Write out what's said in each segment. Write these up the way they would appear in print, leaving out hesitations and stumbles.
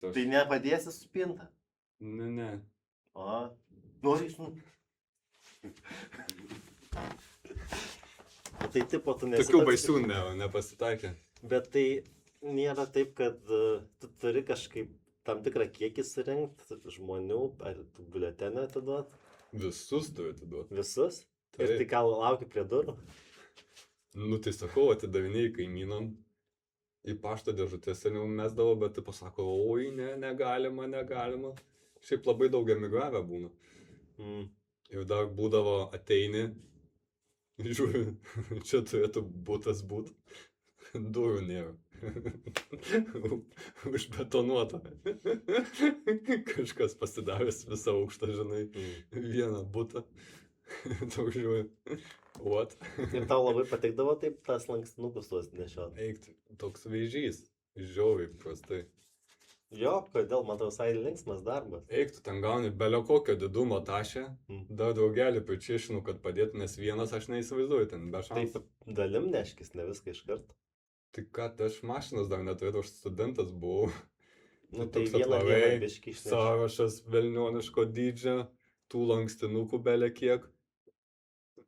Tai nepadėsi su spinta? Ne. O, nori Tai tipo tu nesi... Tokių baisių nepasitaikė. Bet tai nėra taip, kad tu turi kažkaip tam tikrą kiekį surinkti žmonių, ar tu biuletenį atiduot? Visus turi atiduot. Visus? Tai. Ir tai ką lauki prie durų? Nu tai sakau, atidavinėjai kaimynam. Į pašto dėžutės seniau mesdavo, bet tai pasako, oi, negalima. Šiaip labai daug emigravę būna. Ir dar būdavo ateini, žiūri, čia turėtų butas būt, durų nėra. Užbetonuota. Kažkas pasidavęs visą aukštą, žinai, vieną butą. Tau žiūri, what? Ir tau labai patikdavo taip tas lankstinukus tuos nešiot? Eik, toks veižys, žiauriai prastai. Jo, kodėl, man tau visai linksmas darbas. Eik, tu ten gauni belio kokio didumo tašę, dar daugelį pričiešinų, kad padėtų, nes vienas aš neįsivaizduoju ten, be šansų. Taip, dalim neškis, ne viską iš karto. Tai ką, tai aš mašinas dar neturėjau, aš studentas buvau. Nu tai vieną dieną biškį išnešti. Sąrašas velnioniško dydžio, tų lankstinukų belė kiek.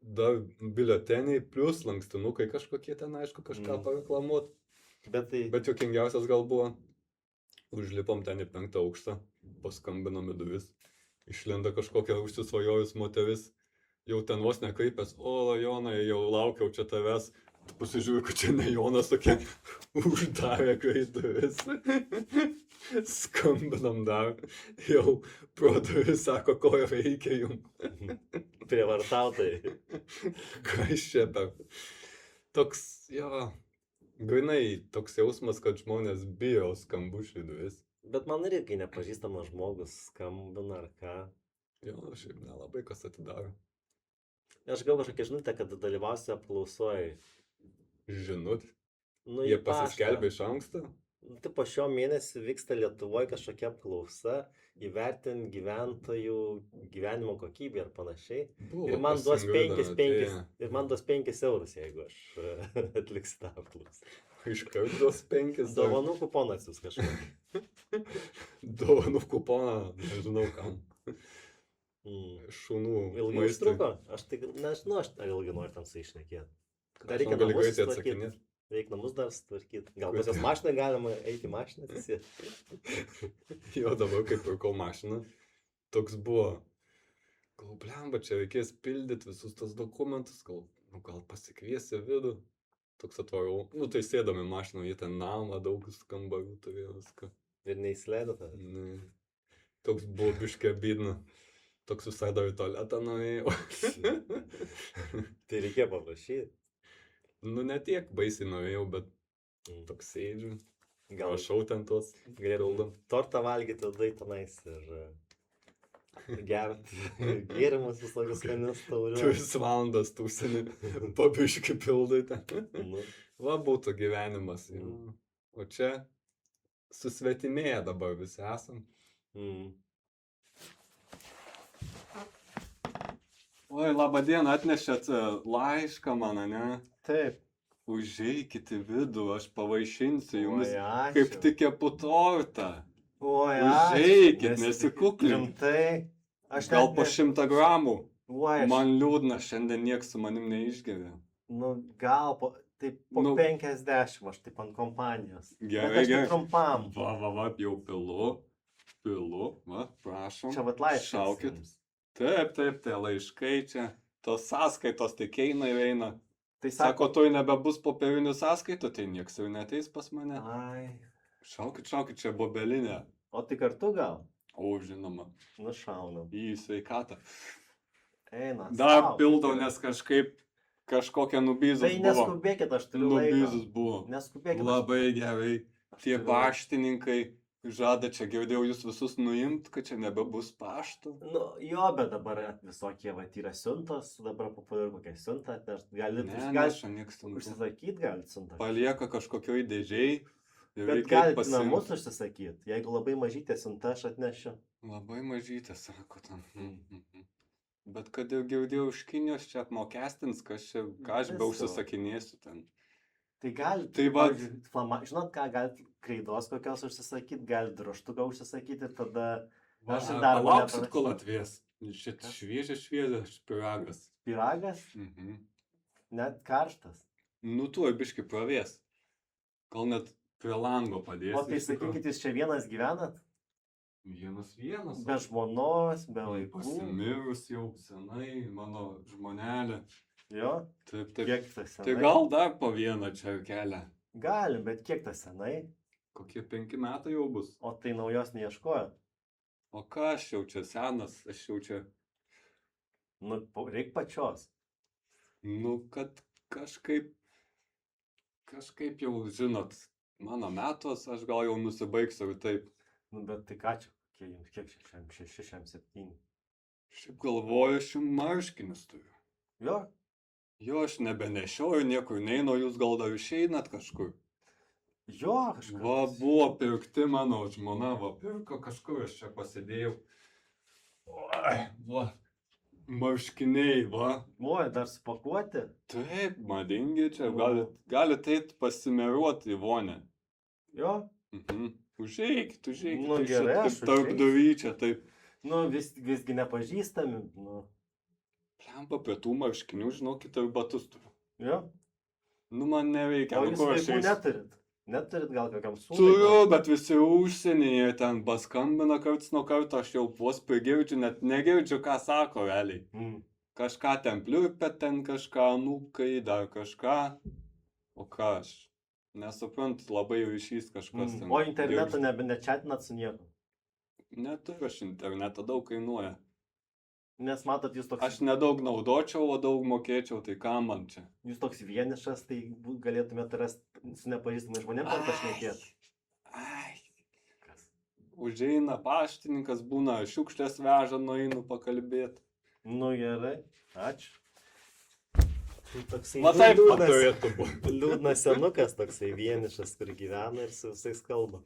Dar biuleteniai plus lankstinukai kažkokie ten, aišku, kažką pareklamuot. Bet juokingiausias gal buvo. Užlipom ten į 5 aukštą, paskambinom į duris. Išlenda kažkokia užsisvajojus moteris. Jau ten vos nekreipęs, o Jonai, jau laukiau čia tavęs. Tu pasižiūrėjau, kad čia ne Jonas tokia uždarė greit duris. Skambinam dar. Jau pro duris sako, ko reikia jums. Prievartautojai. Ką iš čia per? Toks, jo, grinai toks jausmas, kad žmonės bijo skambučių duris. Bet man irgi, kai nepažįstamas žmogus skambina ar ką. Jo, šiaip nelabai kas atidaro. Aš gal kažkokia žinutė, kad dalyvausiu apklausoj. Žinut? Nu, jie pasiskelbė iš anksto? Tai po šio mėnesį vyksta Lietuvoje kažkokia apklausa, įvertinti gyventojų gyvenimo kokybę ir panašiai. Ir man duos 5 eurus, jeigu aš atliksiu tą apklausą. Iškart duos 5. Dovanų kuponą atsiūs kažkokį. Dovanų kuponą, nežinau kam. Šunų maistui. Ilgai užtruko? Aš tai, nežinau, aš ilgai noriu tam su išnekėti. Dar reikia namus sutvarkyti. Reikia namus dar sutvarkyti. Gal pas jos mašiną galima eiti į mašiną visi. Jo, dabar kaip pirkau mašiną, toks buvo. Gal, blemba, čia reikės pildyti visus tas dokumentus, gal pasikviesi vidų. Toks atvarau. Nu, tai sėdami mašiną, jie ten namą daug skambarių turėjo viską. Ir neįsileido tą? Ne. Toks buvo biškė bidna. Toks visai dar į tualetą nuėjau. Tai reikėjo paprašyti. Nu, ne tiek baisiai norėjau, bet toks sėdžiu. Rašau ten tuos. Galėtum tortą valgyti, tada į tenais ir gerti gėrimus visokius skanius taurius. 3 valandas tūsinį, pabiškį pildai ten. Va būtų gyvenimas. O čia susvetimėję dabar visi esam. Oi, labą dieną, atnešėt laišką man, ne? Taip. Užeikit į vidų, aš pavaišinsiu jumis, ačiū. kaip tik kepu tortą. Oi, užeikit, nesikuklink. Rimtai. Gal po 100 gramų. Oi, Man liūdna, šiandien nieks su manim neišgeria. Nu, gal po 50, aš taip ant kompanijos. Gerai, gerai. Trumpam. Va, jau pilu, va, prašom. Čia vat laiškas. Šaukit. Taip, tai laiškai čia, tos sąskaitos tik eina. Tai sako, tu nebebus popierinių sąskaitų, tai nieks jau neteis pas mane. Ai. Šaukit, čia bobelinė. O tai kartu gal? O, žinoma. Nušaunam. Į sveikatą. Eina. Dar pildau, nes kažkokia nubyzus tai buvo. Tai neskubėkit, aš turiu laiko. Nubyzus buvo. Neskubėkit. Labai gerai. Tie paštininkai žada, čia girdėjau jūs visus nuimt, kad čia nebebus pašto. Nu, jo, bet dabar visokie yra siuntos, dabar populiaru kokia siunta, užsisakyti galit siuntą. Palieka kažkokioj dėžiai. Bet galit namus užsisakyti, jeigu labai mažytė siunta, aš atnešiu. Labai mažytė, sako tam. Bet kad jau girdėjau iš Kinijos čia apmokestins, ką aš be užsisakinėsiu ten. Tai galit, tai va, žinot ką, galit kreidos kokios užsisakyti, gali drožtuką užsisakyti ir tada... Palauksit, kol atvės. Šit šviežias piragas. Piragas? Net karštas. Nu, tuoj biški pravės. Gal net prie lango padės. O tai sakykit, jūs čia vienas gyvenat? Vienas. Be žmonos, be vaikų. Pasimirus jau senai, mano žmonelė. Jo? Taip. Kiek tas senai? Tai gal dar po vieną čia kelią. Galim, bet kiek tas senai? Kokie 5 metai jau bus. O tai naujos neieškojo? O ką aš jau čia senas, aš jau čia... Nu, reik pačios. Nu, kad kažkaip jau, žinot, mano metos, aš gal jau nusibaigsiu ir taip. Nu, bet tai ką čia, kiek 6-7? Šiaip galvoju, aš jums marškinius turiu. Jo? Jo, aš nebenešioju, niekur neinu, jūs gal dar išeinat kažkur. Jo, kažkur. Va, buvo pirkti mano žmona, va, pirko kažkur, aš čia pasidėjau. Oi, va, marškiniai, va. Oi, dar supakuoti? Taip, madingi čia, galit eit pasimeruoti į vonę. Jo? Užeikit. Nu, gerai, aš tarp duryčia, taip. Nu, visgi nepažįstami, nu. Plempa prie tų marškinių, žinokit, ir batus turiu. Jo? Nu, man nereikia. O jūs vaikų neturit? Neturit gal kokiam sūnui? Turiu, bet visi užsienyje ten paskambina karts nuo karto, aš jau vos prigirdžiu, net negirdžiu, ką sako realiai. Kažką ten pliurpia, ten kažką, anūkai, dar kažką. O ką aš? Nesuprant, labai ryšys kažkas ten. O internetu nechatinat su nieku? Neturiu aš internetą, daug kainuoja. Nes matot, jūs toks... Aš nedaug naudočiau, o daug mokėčiau, tai ką man čia? Jūs toks vienišas, tai galėtumėte rasti su nepažįstamais žmonėm ar pašnekėti? Kas? Užeina paštininkas, būna šiukšlės veža, nueinu pakalbėti. Nu gerai, ačiū. Matai, paturėtų būti. Liūdnas senukas toksai vienišas, kur gyvena ir su visais kalba.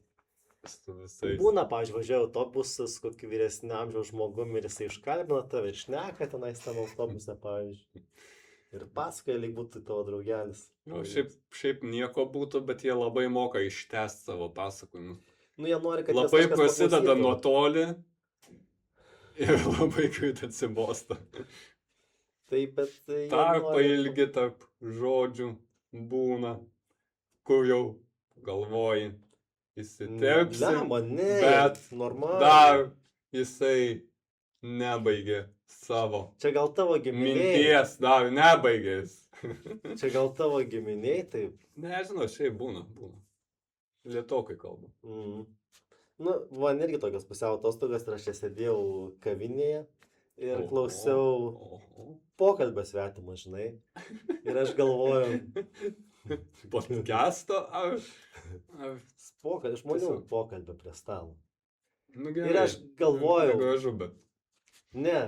Visais. Būna, pavyzdžiui, važiuoja autobusas, kokį vyresnio amžiaus žmogum ir jisai iškalbina tave ir šneka tenais tam autobuse, pavyzdžiui. Ir pasakoja, lyg būtų tavo draugelis. O šiaip nieko būtų, bet jie labai moka ištęsti savo pasakojimus. Nu, jie nori, kad labai prasideda nuo toli ir labai greit atsibosta. Taip, bet... Tarpai ilgi tarp žodžių būna, kur jau galvoji. Įsiterpsi, bet dar jisai nebaigė savo. Čia gal tavo giminiai. Minties dar nebaigės. Čia gal tavo giminiai, taip. Nežinau, šiaip būna. Lietokai kalba. Nu, man irgi tokios pusiau atostogas ir aš čia sėdėjau kavinėje ir klausiau pokalbio svetimo, žinai. Ir aš galvoju... Podcast'o ar žmonių pokalbio prie stalo. Nu, gerai. Ir aš galvojau... Negražu, bet... Ne,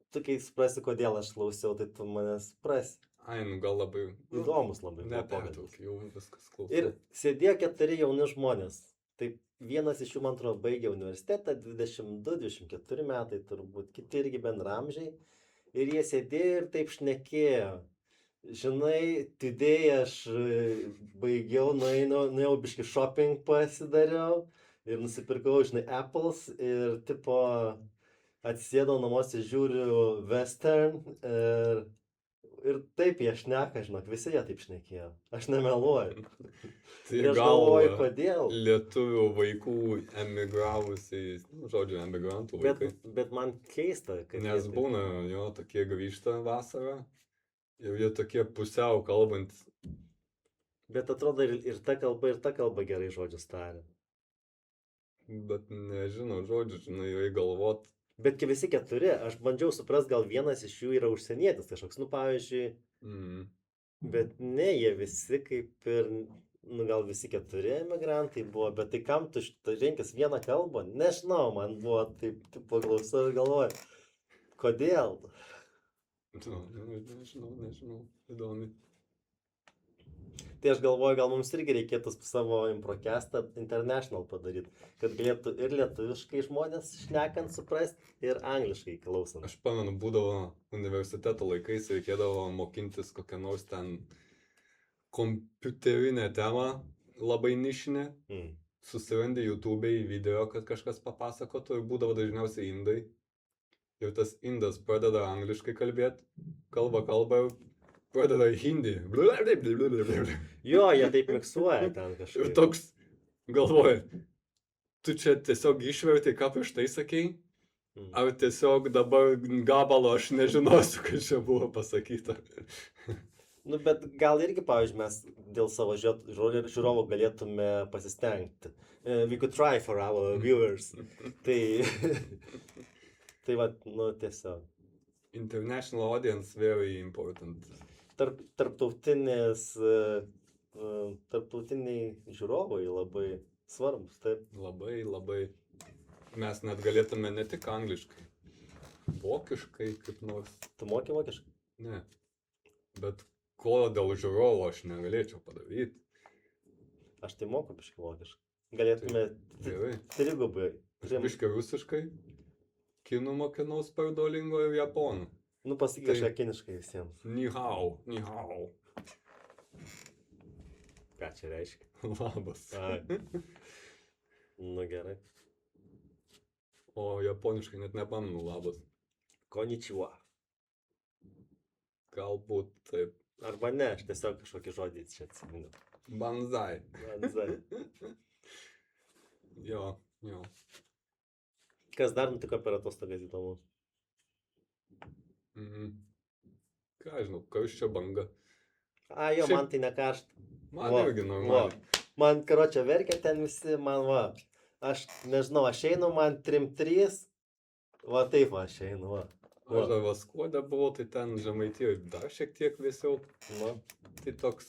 tu kai suprasi, kodėl aš klausiau, tai tu mane suprasi. Ai, nu gal labai... Įdomus labai. Nepertrauk, jau viskas klausau. Ir sėdėjo 4 jauni žmonės. Taip, vienas iš jų, man atrodo, baigė universitetą, 22-24 metai turbūt, kiti irgi bendramžiai. Ir jie sėdėjo ir taip šnekėjo. Žinai, today aš baigiau, nuėjau biškį shopping pasidariau ir nusipirkau, žinai, Apples ir tipo atsisėdau namuose, žiūriu western ir taip jie šneka, žinok, visi jie taip šnekėjo, aš nemeluoju. Tai aš galvoju, kodėl. Lietuvių vaikų emigravusiai, žodžiu, emigrantų vaikai. Bet man keista, kad... Nes būna, jo, tokie grįžta vasarą. Jau jie tokie pusiau kalbantys. Bet atrodo ir ta kalba gerai žodžius taria. Bet nežinau žodžių, žinai, jau galvot. Bet visi 4, aš bandžiau suprast, gal vienas iš jų yra užsienietis kažkoks, nu pavyzdžiui. Bet ne, jie visi kaip ir, nu gal visi 4 emigrantai buvo, bet tai kam tu rinkis vieną kalbą? Nežinau, man buvo taip paklausau ir galvoju, kodėl? Nežinau, įdomi. Tai aš galvoju, gal mums irgi reikėtų savo improcastą international padaryti, kad galėtų ir lietuviškai žmonės šnekant suprast, ir angliškai klausant. Aš pamenu, būdavo universiteto laikais, reikėdavo mokintis kokią nors ten kompiuterinę temą, labai nišinę. susirandi YouTube'e į video, kad kažkas papasakotų ir būdavo dažniausiai indai. Ir tas indas pradeda angliškai kalbėti, kalba ir pradeda hindi. Jo, jie taip miksuoja ten Ir kažkaip. toks galvoja, tu čia tiesiog išverti, ką prieš tai sakei, ar tiesiog dabar gabalo aš nežinosiu, kas čia buvo pasakyta. Nu, bet gal irgi, pavyzdžiui, mes dėl savo žiūrovų galėtume pasistengti. We could try for our viewers. Tai va, nu, tiesiog. International audience very important. Tarptautiniai žiūrovai labai svarbus, taip. Labai. Mes net galėtume ne tik angliškai, vokiškai kaip nors. Tu moki vokiškai? Ne. Bet ko dėl žiūrovo aš negalėčiau padaryti. Aš tai moku biškai vokiškai. Galėtume trigubai. Aš biškai rusiškai, kinų mokinaus per Duolingo ir japonų. Nu, pasakyk kažką kiniškai visiems. Ni hao. Ką čia reiškia? Labas. Nu, gerai. O japoniškai net nepamenu labas. Konnichiwa. Galbūt taip. Arba ne, aš tiesiog kažkokį žodį čia atsimenu. Banzai. Jo. Kas dar nutiko per atostogas įdomu? Ką žinau, karščio banga. Jo, man tai ne karšta. Man irgi normaliai. Man, karočią, verkia ten visi, man va. Aš nežinau, aš einu, man 3-3. Va taip va, aš einu, va. Aš dar Vaskuode buvau, tai ten Žemaitijoje dar šiek tiek vėsiau. Tai toks,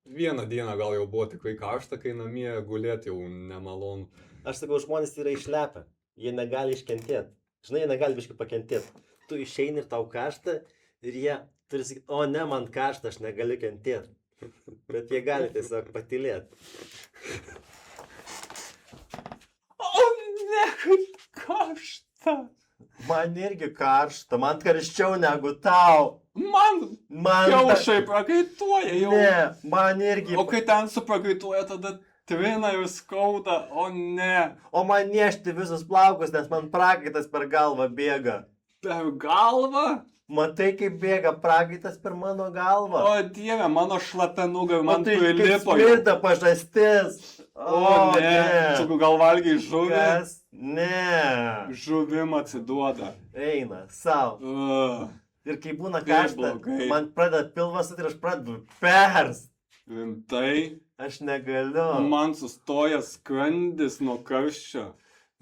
vieną dieną gal jau buvo tikrai karšta, kai namie gulėti jau nemalonu. Aš sakau, žmonės yra išlepę, jie negali iškentėti. Žinai, jie negali biškai pakentėti. Tu išeini ir tau karšta ir jie turi sakyti, o ne, man karšta, aš negaliu kentėti. Bet jie gali tiesiog patylėti. O ne, kaip karšta. Man irgi karšta, man karščiau negu tau. Man kiaušai prakaituoja jau. Ne, man irgi. O kai ten suprakaituoja, tada trina ir skauda, o ne. O man niešti visus plaukus, nes man prakaitas per galvą bėga. Per galvą? Matai, kaip bėga prakaitas per mano galvą. O Dieve, mano šlapia nugar, man prilipo. Tai kaip smirda pažastis. O ne. Sakau, gal valgiai žuvį? Kas? Ne. Žuvim atsiduoda. Eina, sau. Ir kai būna karšta, man pradeda pilvas ir aš pradedu pers. Rimtai? Aš negaliu. Man sustoja skrandis nuo karščio,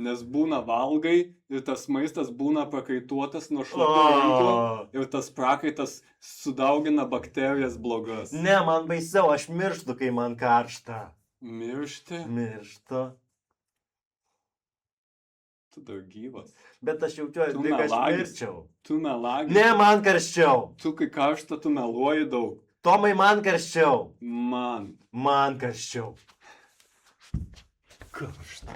nes būna valgai ir tas maistas būna prakaituotas nuo šlapio rankų ir tas prakaitas sudaugina bakterijas blogas. Ne, man baisiau, aš mirštu, kai man karšta. Miršti? Mirštu. Tu dar gyvas. Bet aš jaučiuosi, lyg aš mirčiau. Tu melagis. Ne, man karščiau. Tu kai karšta, tu meluoji daug. Tomai, man karščiau. Man karščiau. Karšta.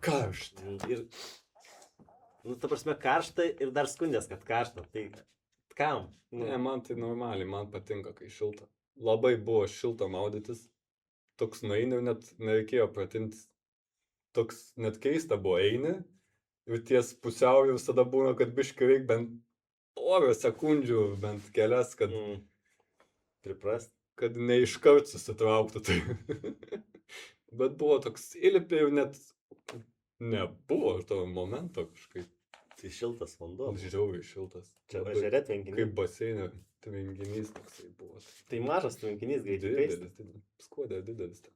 Karšta. Ir, nu, ta prasme, karšta ir dar skundės, kad karšta. Tai kam? Ne, man tai normaliai, man patinka, kai šilta. Labai buvo šilta maudytis. Toks nueini ir net nereikėjo pratintis. Toks net keista buvo eini. Ir ties pusiau visada būna, kad biškai reik bent porą sekundžių, bent kelias, kad priprast. Kad neiškart susitrauktų. Tai. Bet buvo toks įlipė ir net nebuvo to momento kažkaip. Tai šiltas vanduo. Žiauriai šiltas. Čia ežere tvenkinys. Kaip baseinė tvenkinys toksai buvo. Tai mažas tvenkinys greitai kaista. Didelis. Skuodė didelis ten.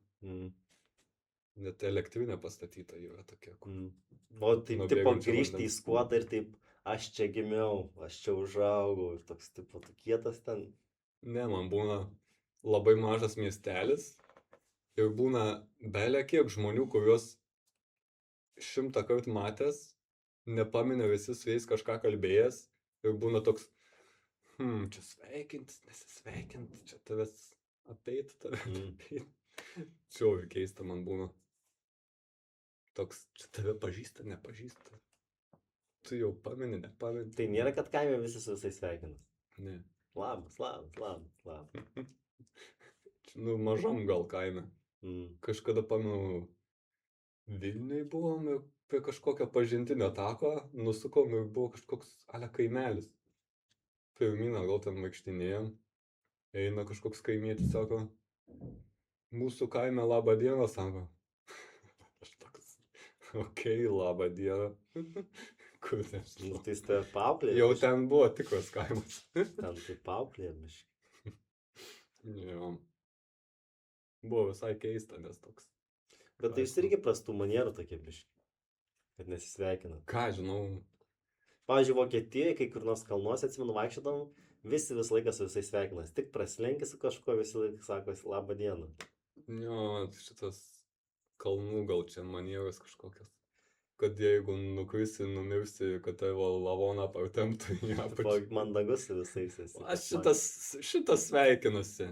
Net elektrinė pastatyta yra tokia. O taip, tipo, grįžti į Skuodą ir taip, aš čia gimiau, aš čia užaugau ir toks, tipo, kietas ten. Ne, man būna labai mažas miestelis ir būna belė kiek žmonių, kuriuos 100 kartų matęs, nepaminė visi su jais kažką kalbėjęs ir būna toks, čia sveikintis, nesisveikinti, čia tavęs apeit, Čia keista man būna. Toks, čia tave pažįsta, nepažįsta. Tu jau pameni, nepameni. Tai nėra, kad kaime visi su visais sveikinas. Ne. Labas. Nu, mažam gal kaime. Kažkada pamenu, Vilniui buvom ir prie kažkokio pažintinio tako nusukom ir buvo kažkoks ale kaimelis. Pirmyn gal ten vaikštinėjom. Eina kažkoks kaimietis, sako, mūsų kaime labą dieną, sako. Aš toks, okei, labą dieną. Kur ten? Nu, tai tai paauklė. Jau ten buvo tikras kaimas. Ten tai paauklė, biškai. Jo. Buvo visai keista, nes toks. Bet tai jis irgi prastų manierų tokie biškai. Kad nesisveikina. Ką, žinau. Pavyzdžiui, Vokietijoje, kai kur nors kalnuose, atsimenu, vaikščiodam, visi visą laiką su visais sveikinas. Tik prasilenki su kažkuo, visi laiką sako labą dieną. Jo, šitas kalnų gal čia manieros kažkokios. Kad jeigu nukrisi, numirsi, kad tavo lavoną partemptų į apačią. Mandagus su visais esi. Aš šitas sveikinusi.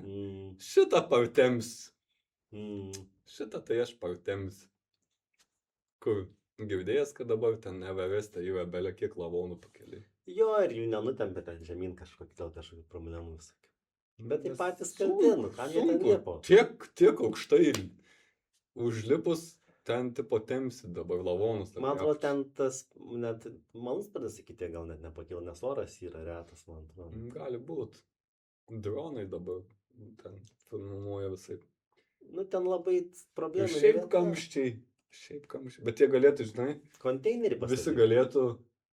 Šitą partemps. Šitą tai aš partemps. Kur girdėjęs, kad dabar ten Evereste yra belia kiek lavonų pakeliai. Jo, ir jų nenutempė ten žemyn kažkokių problemų visokių. Bet tai patys kaltinu, kam jie ten liepo. Tiek aukštai užlipus, ten tipo tempsi dabar lavonus. Man atrodo, ten tas, net malūnsparnis iki tiek gal net nepakilo, nes oras yra retas, man atrodo. Gali būt. Dronai dabar ten filmuoja visai. Nu, ten labai problemų. Šiaip kamščiai. Bet jie galėtų, žinai, konteinerį pastatyti. Visi galėtų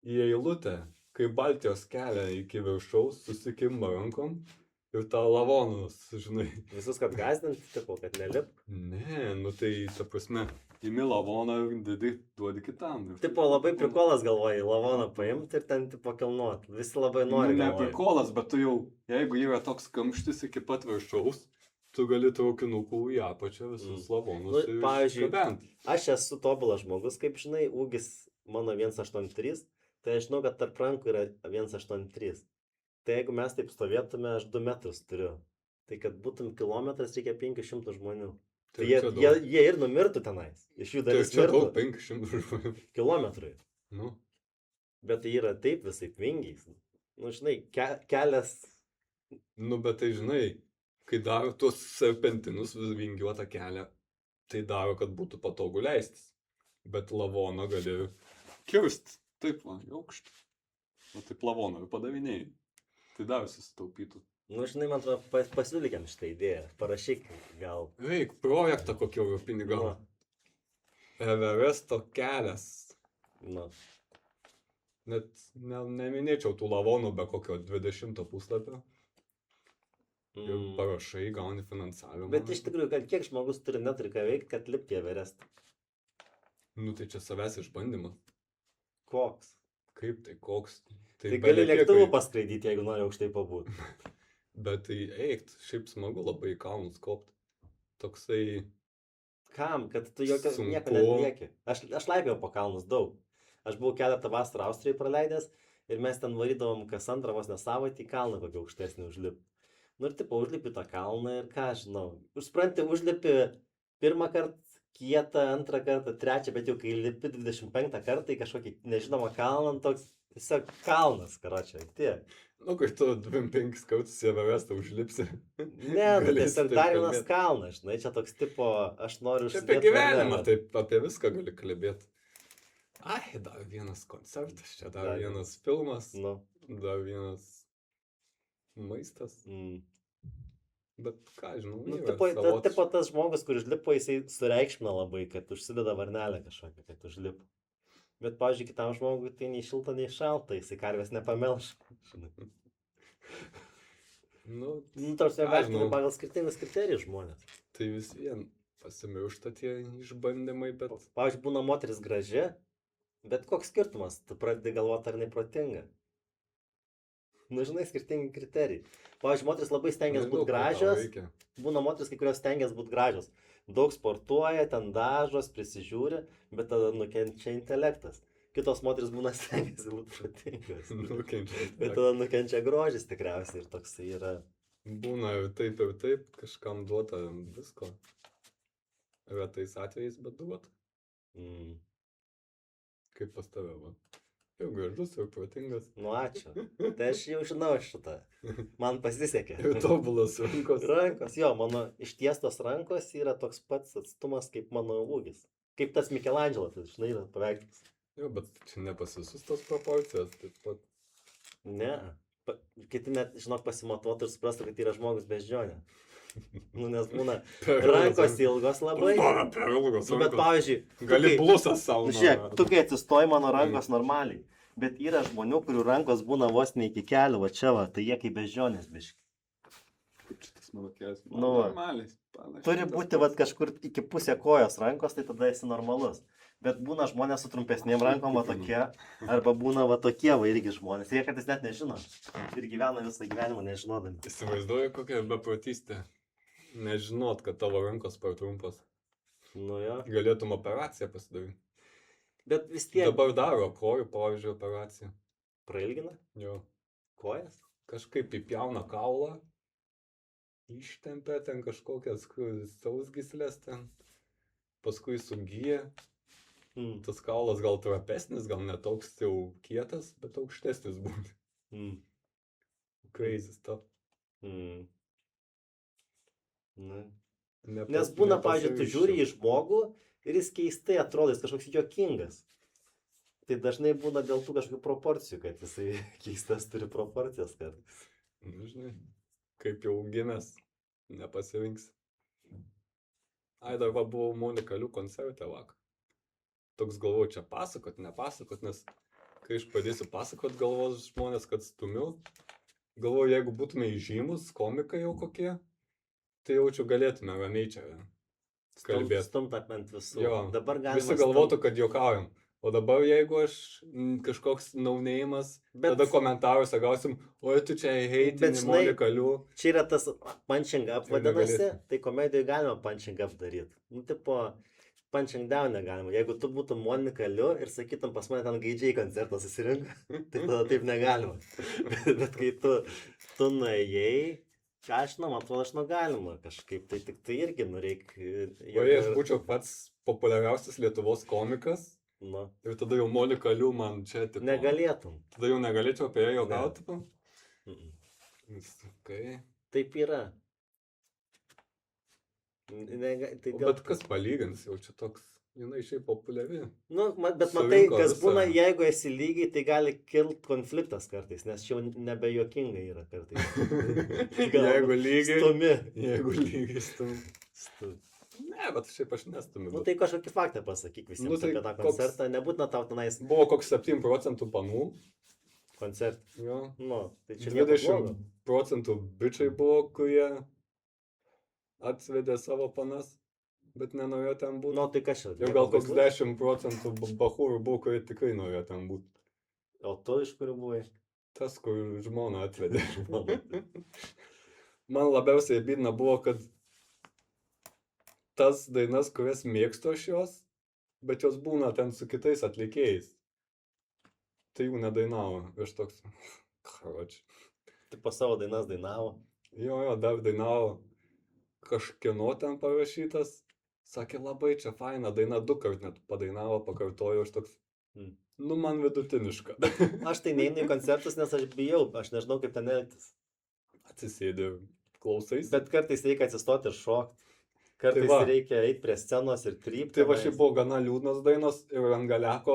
į eilutę, kai Baltijos kelią iki viršaus, susikimba rankom ir tą lavonus, žinai. Visus, kad gazdinti, tipo, kad nelip? Ne, nu tai, ta prasme, imi lavoną ir duodi kitam. Tipo, labai prikolas galvoji, lavoną paimti ir ten, tipo, kilnuoti. Visi labai nori. Ne prikolas, bet tu jau, jeigu yra toks kamštis iki pat viršaus, tu gali traukinukų į apačią visus lavonus ir išgabenti. Aš esu tobulas žmogus, kaip žinai, ūgis mano 1,83, tai aš žinau, kad tarp rankų yra 1,83. Tai jeigu mes taip stovėtume, aš 2 metrus turiu. Tai kad būtum kilometras, reikia 500 žmonių. Tai jie ir numirtų tenais. Iš jų dalis mirtų. Tai čia daug 500 žmonių. Kilometrui. Nu. Bet tai yra taip visai vingiais. Nu, žinai, kelias. Nu, bet tai žinai, kai daro tuos serpentinus vingiuotą kelią, tai daro, kad būtų patogu leistis. Bet lavoną gali kirsti. Taip, va, aukštį. O taip lavoną ir padavinėjai. Tai dar susitaupytų. Nu, žinai, man atrodo, pasiūlykėm šitą idėją. Parašyk gal. Reik, projektą kokį europinį gal. Everesto kelias. Nu. Net neminėčiau tų lavonų be kokio 20 puslapio. Ir parašai, gauni finansavimą. Bet iš tikrųjų, kad kiek žmogus turi neturi ką veikti, kad lipti Everestą? Nu, tai čia savęs išbandymas. Koks? Kaip tai, koks? Tai gali lėktuvų paskraidyti, jeigu nori aukštai pabūti. Bet tai eikt, šiaip smagu labai į kalnus kopti. Toksai... Kam? Kad tu nieko netlieki. Aš laipiau po kalnus daug. Aš buvau keletą vasarą Austrijai praleidęs ir mes ten varydavom kas antrą vos ne savaitę į kalną kokį aukštesnį užlipti. Nu ir tipo užlipi tą kalną ir ką žinau. Užspranti, užlipi pirmą kartą kietą, antrą kartą, trečią, bet jau kai lipi 25 kartą į kažkokį nežinomą kalną, toks tiesiog kalnas, karočią, tiek. Nu, kai tu 25 kartus į Everestą užlipsi. Ne, nu tiesiog dar vienas kalnas, žinai, čia toks tipo, aš noriu užsidėti. Apie gyvenimą, taip apie viską gali kalbėti. Ai, dar vienas koncertas, čia dar vienas filmas, dar vienas maistas. Bet ką, žinau, nu, tipo tas žmogus, kuris lipo, jisai sureikšmina labai, kad užsideda varnelę kažkokią, kad užlipo. Bet, pavyzdžiui, kitam žmogui tai nei šilta, nei šalta, jisai karvės nepamelš. Nu, tarsi vertinami pagal skirtingus kriterijus žmonės. Tai vis vien pasimiršta tie išbandymai, bet... Pavyzdžiui, būna moteris graži, bet koks skirtumas, tu pradedi galvoti, ar neprotinga. Nu, žinai, skirtingi kriterijai. Pavyzdžiui, moteris labai stengiasi būti gražios. Būna moteris, kai kurios stengiasi būti gražios. Daug sportuoja, ten dažos, prisižiūri, bet tada nukenčia intelektas. Kitos moteris būna stengiasi būti protingos. Bet tada nukenčia grožis tikriausiai ir toksai yra. Būna ir taip, kažkam duota visko. Retais atvejais, bet duota. Kaip pas tave, va. Jau gražus, jau protingas. Nu, ačiū. Tai aš jau žinau šitą. Man pasisekė. Jau tobulas rankos. Rankos, jo, mano ištiestos rankos yra toks pats atstumas kaip mano ūgis. Kaip tas Michelangelo, tai žinai, yra paveikslas. Jo, bet čia ne pas visus tos proporcijos, taip pat. Ne. Kiti net, žinok, pasimatuotų ir suprastų, kad yra žmogus beždžionė. Nu, nes būna rankos ilgos labai. Per ilgos Nu, bet rankos. pavyzdžiui, Gali blusas savo. nu, žiūrėk, tu kai atsistoji mano rankos normaliai. Bet yra žmonių, kurių rankos būna vos ne iki kelių, va čia va, tai jie kaip beždžionės biški. Kaip čia tas mano kelias? Nu, va. Normaliai. panašiai Turi tas būti pats. vat kažkur iki pusė kojos rankos, tai tada esi normalus. Bet būna žmonės su trumpesnėm rankom va tokie, arba būna va tokie va irgi žmonės. Jie kartais net nežino. Ir gyvena visą gyvenimą nežinodami. Įsivaizduoju, kokia beprotystė. Nežinot, kad tavo rankos per trumpas. Nu jo. Galėtum operaciją pasidaryti. Bet vis tiek Dabar daro kojų, pavyzdžiui, operaciją. prailgina Jo. kojas. Kažkaip įpjauna kaulą, ištempia ten kažkokias sausgyslės ten, paskui sugyja. Mm. Tas kaulas gal trapesnis, gal netoks jau kietas, bet aukštesnis būtų. Mm. Crazy stuff. Mm. Nu. Nepas- Nes būna, pavyzdžiui, tu nepasiryžčiau. žiūri į žmogų ir jis keistai atrodo, jis kažkoks juokingas. Tai dažnai būna dėl tų kažkokių proporcijų, kad jisai keistas turi proporcijas kartais. Nu, žinai, kaip jau gimęs, nepasirinks. Ai, dar va buvau Monikalių koncerte vakar. Toks galvoju, čia pasakot, nepasakot, nes kai aš pradėsiu pasakot, galvos žmonės, kad stumiu. Galvoju, jeigu būtume įžymus, komikai jau kokie, tai jaučiu galėtume ramiai čia kalbėti. Stumt ant visų. Jo, Dabar galima visi galvotų, kad juokaujam. O dabar jeigu aš kažkoks naunėjimas, Bet- tada komentaruose gausim, oi tu čia Bet heitini žinai- Monikalių. Čia yra tas punching up Ir vadinasi, negalėsi. tai komedijoje galima punching up daryti. Nu, tipo, punching down negalima. Jeigu tu būtum Monikaliu ir sakytum, pas mane ten gaidžiai koncertą susirinko, tai tada taip negalima. Bet kai tu nuėjai, ką aš žinau, man atrodo, aš galima kažkaip, tai tik tai irgi, nu, reikia... O jei aš būčiau pats populiariausias Lietuvos komikas, Nu, ir tada jau Monikalių man čia tipo... negalėtum. Tada jau negalėčiau apie ją Ne. juokauti. tipo? Mm-mm. Taip yra. Tai O dėl... bet kas palygins, jau čia toks, jinai šiaip populiari. Nu, bet matai, Surinko kas visą- būna, jeigu esi lygiai, tai gali kilt konfliktas kartais, nes čia jau nebejuokinga yra kartais. Jeigu lygiai. Stumi. Jeigu lygiai stumi. Stu. Ne, bet šiaip aš nestumiu. Nu tai kažkokį faktą pasakyk visiems Nu, tai apie tą koks- koncertą, nebūtina tau tenais Buvo koks 7% panų. koncertą. Jo. Nu, tai čia nieko 20 blogo. procentų bičiai buvo, kurie atsvedė savo panas, bet nenorėjo ten būti. Nu, tai kas čia? Jau gal koks 10 procentų bachūrų buvo, kurie tikrai norėjo ten būti. O tu iš kurių buvai? Tas, kur žmona atvedė. Man labiausiai bydna buvo, kad tas dainas, kurias mėgstu aš jos, bet jos būna ten su kitais atlikėjais. Tai jų nedainavo. Aš toks, karoči. Tai po savo dainas dainavo. Jo, dar dainavo kažkieno ten parašytas. Sakė, labai čia faina daina, 2 kart net padainavo, pakartojo, aš toks, nu man vidutiniška. Aš tai neinu į koncertus, nes aš bijau, aš nežinau kaip ten elgtis. Atsisėdė, klausais. Bet kartais reikia atsistoti ir šokti. Kartais Tai va. reikia eiti prie scenos ir trypti. Tai va šiaip buvo gana liūdnas dainos ir ant galeko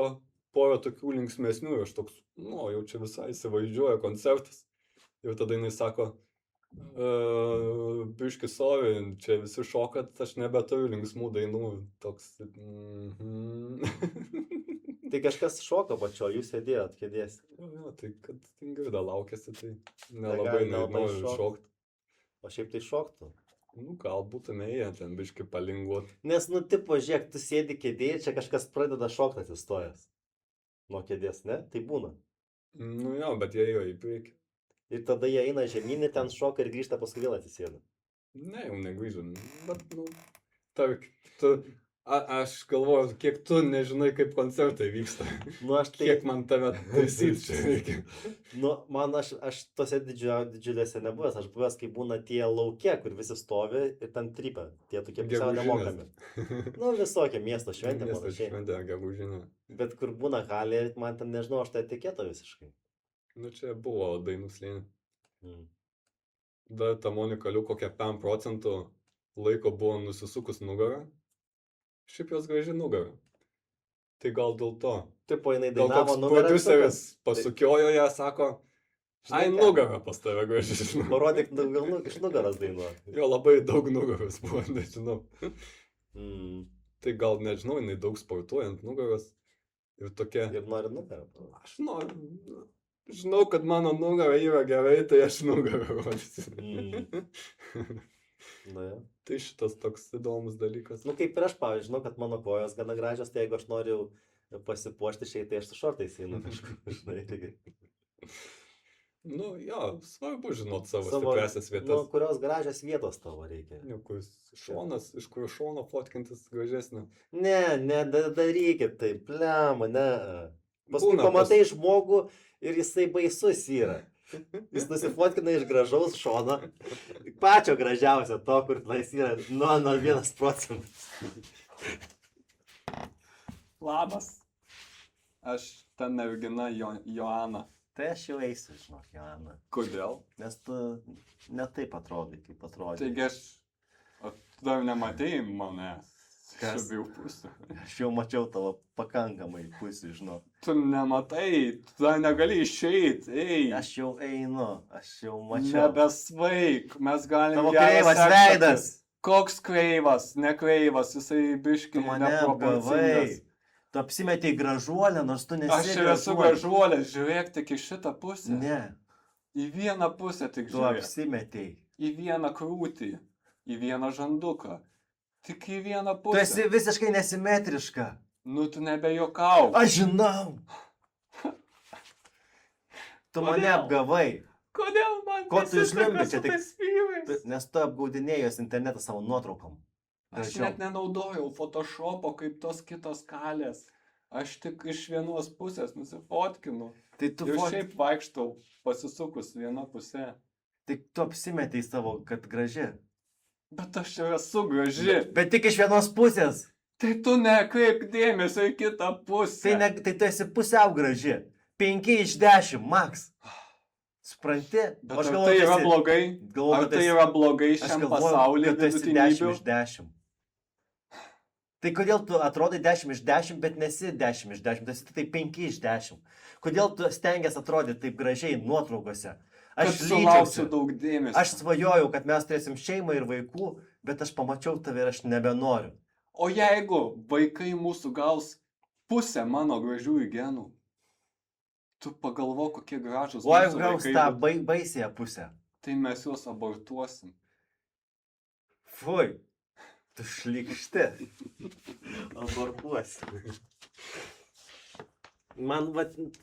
porą tokių linksmesnių ir aš toks, nu, jau čia visai įsivažiuoja koncertas. Ir tada jinai sako, biški sorry, čia visi šokat, aš nebeturiu linksmų dainų. Toks, Tai kažkas šoko pačio, jūs sėdėjot kėdės. Jo, tai kad Ingrida laukėsi, tai gali nelabai nelabai nori šokt. šokt. O šiaip tai šoktų. Nu, gal būtume ėję ten biški palinguot. Nes, nu, tipo, žiūrėk, tu sėdi kėdėje, čia kažkas pradeda šokti atsistojęs. Nuo kėdės, ne? Tai būna. Nu jo, bet jie ėjo į priekį. Ir tada jie eina žemynį, ten šoka ir grįžta paskui vėl atsisėda. Ne, jau negrįžo. Bet, nu, tark, tu Aš galvoju, kiek tu nežinai, kaip koncertai vyksta. Nu, aš tai... Kiek man tave taisyti čia reikia. Nu, man aš tose didžiulėse nebuvęs, aš buvęs, kai būna tie laukia, kur visi stovi ir ten trypia, tie tokie pusiau nemokami. Nu, visokie miesto šventė, Miesto šventė, gegužinė. Bet kur būna halė, man ten nežinau, aš tai etiketą visiškai. Nu, čia buvo Dainų slėnė. Dar tam unikaliu kokią 5% laiko buvo nusisukus nugarą. Šiaip jos graži nugara. Tai gal dėl to. Taip, jinai gal dainavo koks nugarą. Prodiuseris pasukiojo ją, sako, ai nugarą pas tave graži. Parodyk, gal iš nugaras dainuoja. Jo, labai daug nugaros buvo, nežinau. Tai gal, nežinau, jinai daug sportuoja ant nugaros. Ir tokia... Ir nori nugarą. Aš noriu. Žinau, kad mano nugara yra gerai, tai aš nugarą rodysiu. Na, ja. Tai šitas toks įdomus dalykas. Nu, kaip ir aš, pavyzdžiui, žinau, kad mano kojos gana gražios, tai jeigu aš noriu pasipuošti šiai, tai aš su šortais einu kažkur, žinai. Nu, jo, svarbu žinot savo stipriasias vietas. Nu, kurios gražios vietos tavo reikia. Nu, šonas, iš kurio šono fotkintis gražesnė. Ne, darykit taip, blema, ne. Paskui pamatai žmogų ir jisai baisus yra. Jis nusifotkina iš gražaus šono, pačio gražiausio to, kur jis yra nuo 1%. Labas. Aš ta mergina Joana. Tai aš jau eisiu, žinok, Joana. Kodėl? Nes tu ne taip atrodai, kaip atrodai. Taigi tu dar nematėjai mane. Kas? Aš jau mačiau tavo pakankamai pusių, žinok. Tu nematai, tu dar negali išeiti, ei. Aš jau einu, aš jau mačiau. Nebesvaik, mes galim... Tavo kreivas veidas. Koks kreivas, ne kreivas, jisai biškai neproporcingas. Tu apsimetei gražuolę, nors tu nesi gražuolė. Aš ir esu gražuolė, žiūrėk tik į šitą pusę. Ne. Į vieną pusę tik žiūrėk. Tu apsimetei. Į vieną krūtį, į vieną žanduką. Tik į vieną pusę. Tu esi visiškai nesimetriška. Nu, tu nebejuokauk. Aš žinau. Tu mane apgavai. Kodėl man nesiseka su tais vyrais? Nes tu apgaudinėjus internetą savo nuotraukom. Aš net nenaudojau Photoshopo kaip tos kitos kalės. Aš tik iš vienos pusės nusifotkinu. Tai tu ir šiaip vaikštau pasisukus vieną pusę. Tai tu apsimetei savo, kad graži. Bet aš jau esu graži. Bet tik iš vienos pusės. Tai tu nekreipk dėmesio į kitą pusę. Tai tu esi pusiau graži. 5 iš 10, max. Supranti? Bet ar tai yra blogai? Ar tai yra blogai šiam pasaulyje? Aš galvoju, kad tu esi 10 iš 10. Tai kodėl tu atrodai 10 iš 10, bet nesi 10 iš 10, tu esi tai 5 iš 10. Kodėl tu stengiasi atrodyti taip gražiai nuotraukose? Aš sulauksiu daug dėmesio. Aš svajojau, kad mes turėsim šeimą ir vaikų, bet aš pamačiau tave ir aš nebenoriu. O jeigu vaikai mūsų gaus pusę mano gražiųjų genų, tu pagalvok, kokie gražūs mūsų vaikai. O jeigu gaus tą baisėją pusę? Tai mes juos abortuosim. Fui. Tu šlikšti. Abortuosi. Man,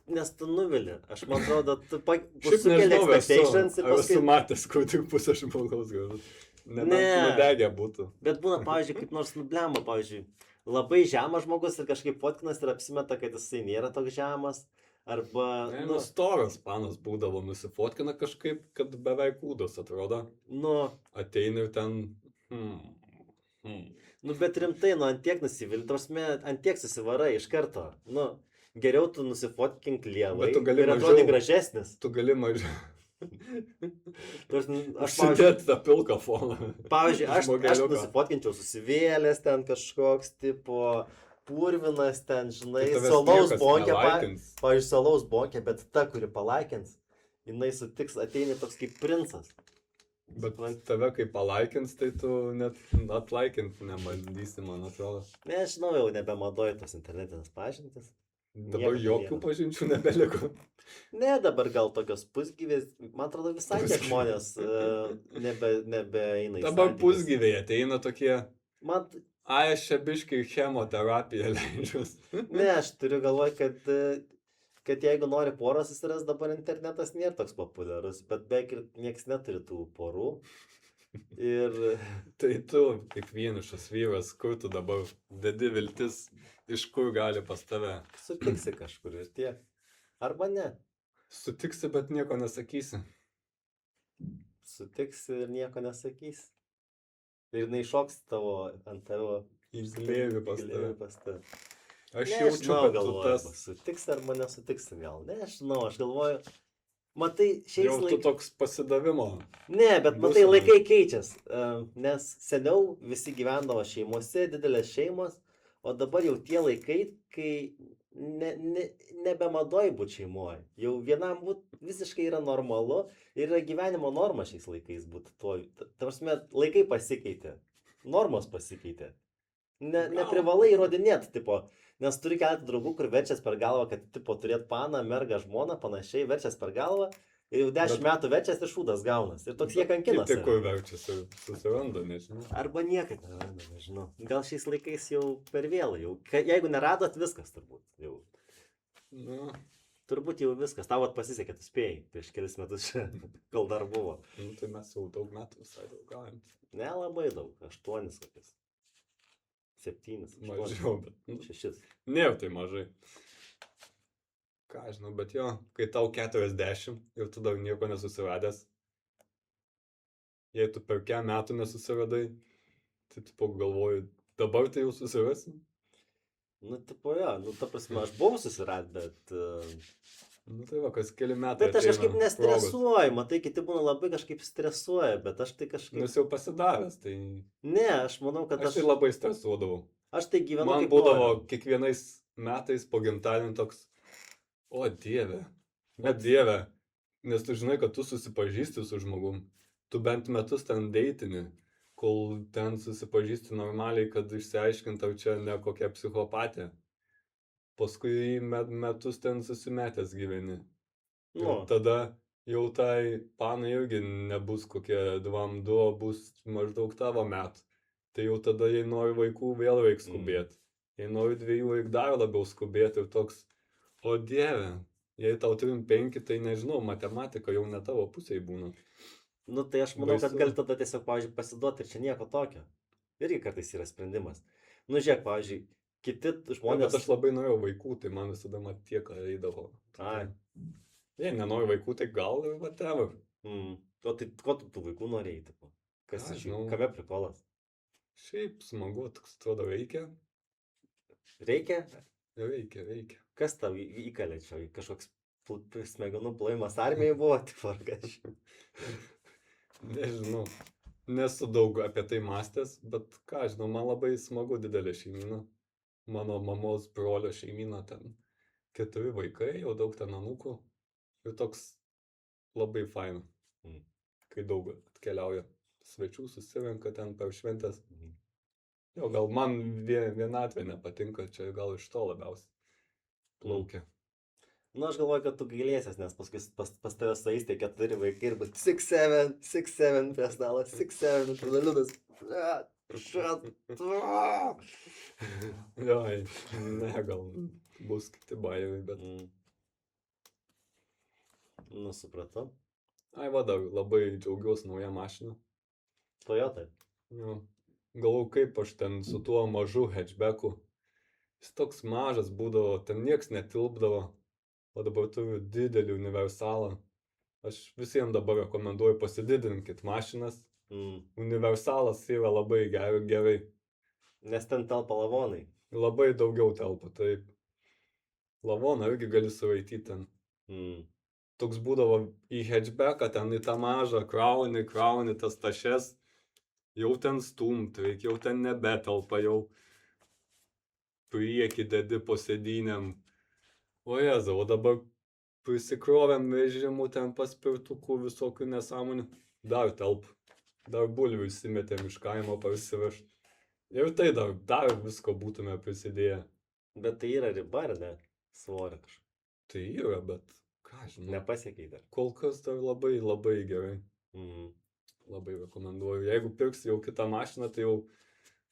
nes tu nuvili. Aš man atrodo, tu sukeli expectations ir paskui... Esu matęs, kur tik pusę žmogaus galbūt. Nudegę būtų. Bet būna, pavyzdžiui, kaip nors nublema, pavyzdžiui, labai žemas žmogus ir kažkaip fotkinas ir apsimeta, kad jisai nėra toks žemas. Arba... Storas panas būdavo, nusifotkina kažkaip, kad beveik kūdos atrodo. Nu. Ateini ir ten... Nu, bet rimtai, ant tiek nusivili, ant tiek susivarai iš karto. Nu, geriau tu nusifotkink lievai ir atrodai gražesnis. Tu gali mažiau. Užsidėti tą pilką foną. Pavyzdžiui, aš nusifotkinčiau susivėlęs ten kažkoks, tipo, purvinas ten, žinai, salaus bonkė, pavyzdžiui, salaus bonkė, bet ta, kuri palaikins, jinai sutiks, ateini toks kaip princas. Bet tave kai palaikins, tai tu net atlaikint nebandysi, man atrodo. Nežinau, jau nebemadoju tos internetinės pažintis. Dabar jokių pažinčių nebeliko. Ne, dabar gal tokios pusgyvės, man atrodo visai tie žmonės nebeeina į dabar pusgyviai ateina tokie, man... ai, aš čia biškai chemoterapiją leidžius. Ne, aš turiu galvoj, kad jeigu nori porą susiras, dabar internetas nėra toks populiarus, bet beveik ir nieks neturi tų porų. Ir Tai tu, kaip vienišas vyras, kur tu dabar dedi viltis, iš kur gali pas tave? sutiksi kažkur ir tiek. Arba ne. Sutiksi, bet nieko nesakysi. Sutiksi ir nieko nesakysi. Ir jinai šoks ant tavo Į glėbį pas tave. pas tave. Aš jaučiu, kad tu tas... Sutiks arba nesutiks gal. Nežinau, aš galvoju. Matai, šiais Jau tu toks pasidavimo. Ne, bet matai, laikai keičias. Nes seniau visi gyvendavo šeimose, didelės šeimos, o dabar jau tie laikai, kai nebemadoj būti šeimoje. Jau vienam būti visiškai yra normalu ir yra gyvenimo norma šiais laikais būti tuo. Tarsi, laikai pasikeitė. Normos pasikeitė. Neprivalai įrodinėti, tipo, nes turi keletą draugų, kur verčias per galvą, kad, tipo, turėt paną, mergą, žmoną, panašiai, verčias per galvą ir jau 10 metų verčias ir šūdas gaunas. Ir toks jie kankina. Tai kur verčias ir susiranda, nežinau. Arba niekad neranda, nežinau. Gal šiais laikais jau per vėlai, jau. Jeigu neradot, viskas turbūt jau. Nu. Turbūt jau viskas. Tau pasisekė, tu spėjai prieš kelis metus čia, kol dar buvo. Nu, tai mes jau daug metų visai draugaujam. Ne labai daug, 8 kokius. 7, 8. Mažiau, bet 6. Ne, tai mažai. Ką žinau, bet jo, kai tau 40 ir tu dar nieko nesusiradęs, jei tu per kiek metų nesusiradai, tai tipo galvoju, dabar tai jau susirasim? Nu, tipo, jo, nu, ta prasme, aš buvau susiradęs, bet... Nu, tai va, kas keli metai. Bet aš kažkaip nestresuoju, matai, kiti būna labai kažkaip stresuoja, bet aš tai kažkaip... Nes jau pasidavęs, tai... Ne, aš manau, kad aš tai labai stresuodavau. Aš tai gyvenu man kaip būdavo noriu. Kiekvienais metais po gimtadienio toks, o dieve, bet dieve, nes tu žinai, kad tu susipažįsti su žmogum, tu bent metus ten deitini, kol ten susipažįsti normaliai, kad išsiaiškintau čia ne kokia psichopatė. Paskui metus ten susimetęs gyveni. Nu. Tada jau tai panai irgi nebus kokie 2-2, bus maždaug tavo metų. Tai jau tada, jei nori vaikų, vėl reikia skubėti. Jei nori 2, reikia dar labiau skubėti ir toks, o dieve, jei tau 3-5, tai nežinau, matematika jau ne tavo pusėje būna. Nu, tai aš manau, kad gali tada tiesiog, pavyzdžiui, pasiduoti ir čia nieko tokio. Irgi kartais yra sprendimas. Nu, žiūrėk, pavyzdžiui, kiti žmonės... Bet aš labai norėjau vaikų, tai man visada tiek eidavo. Ai. Jei nenori vaikų, tai gal ir whatever. O tai ko tu tų vaikų norėjai, tipo? Kas iš jų? Kame prikolas? Šiaip smagu, toks atrodo reikia. Reikia? Reikia. Kas tau įkalė čia? Kažkoks smegenų plojimas armijai buvo, tipo, ar kažkaip? Nežinau. Nesu daug apie tai mąstęs, bet ką žinau, man labai smagu didelė šeimyna. Mano mamos brolio šeimyna ten 4 vaikai, jau daug ten anūkų. Ir toks labai faina, kai daug atkeliauja svečių, susirenka ten per šventės. Jo, gal man vienatvė nepatinka, čia gal iš to labiausiai plaukia. Nu, aš galvoju, kad tu gailėsies, nes paskui pas tave saistė 4 vaikai ir bus 6-7 prie stalo, 6-7, žurnaliudas. Jo, ne, gal bus kiti bajai, bet... Nu, supratau. Ai, va, dar labai džiaugiuosi nauja mašina. Toyota? Jo. Galvoju, kaip aš ten su tuo mažu hatchbacku. Jis toks mažas būdavo, ten nieks netilpdavo. O dabar turiu didelį universalą. Aš visiems dabar rekomenduoju pasididinkit mašinas. Universalas yra labai gerai. Nes ten telpa lavonai. Labai daugiau telpa, taip. Lavoną irgi gali suraityti ten. Toks būdavo į hatchbacką, ten į tą mažą krauni tas tašes. Jau ten stumt, jau ten nebetelpa, jau priekį dedi po sėdynėm. O Jėzau, o dabar prisikrovėm vežimų ten paspirtukų visokių nesąmonių. Dar telp. Dar bulvių įsimetėm iš kaimo parsivešt. Ir tai dar visko būtume prisidėję. Bet tai yra riba, ar ne? Svorio kažkaip. Tai yra, bet ką žinau. Nepasiekiai dar. Kol kas dar labai, labai gerai. Labai rekomenduoju. Jeigu pirksi jau kitą mašiną, tai jau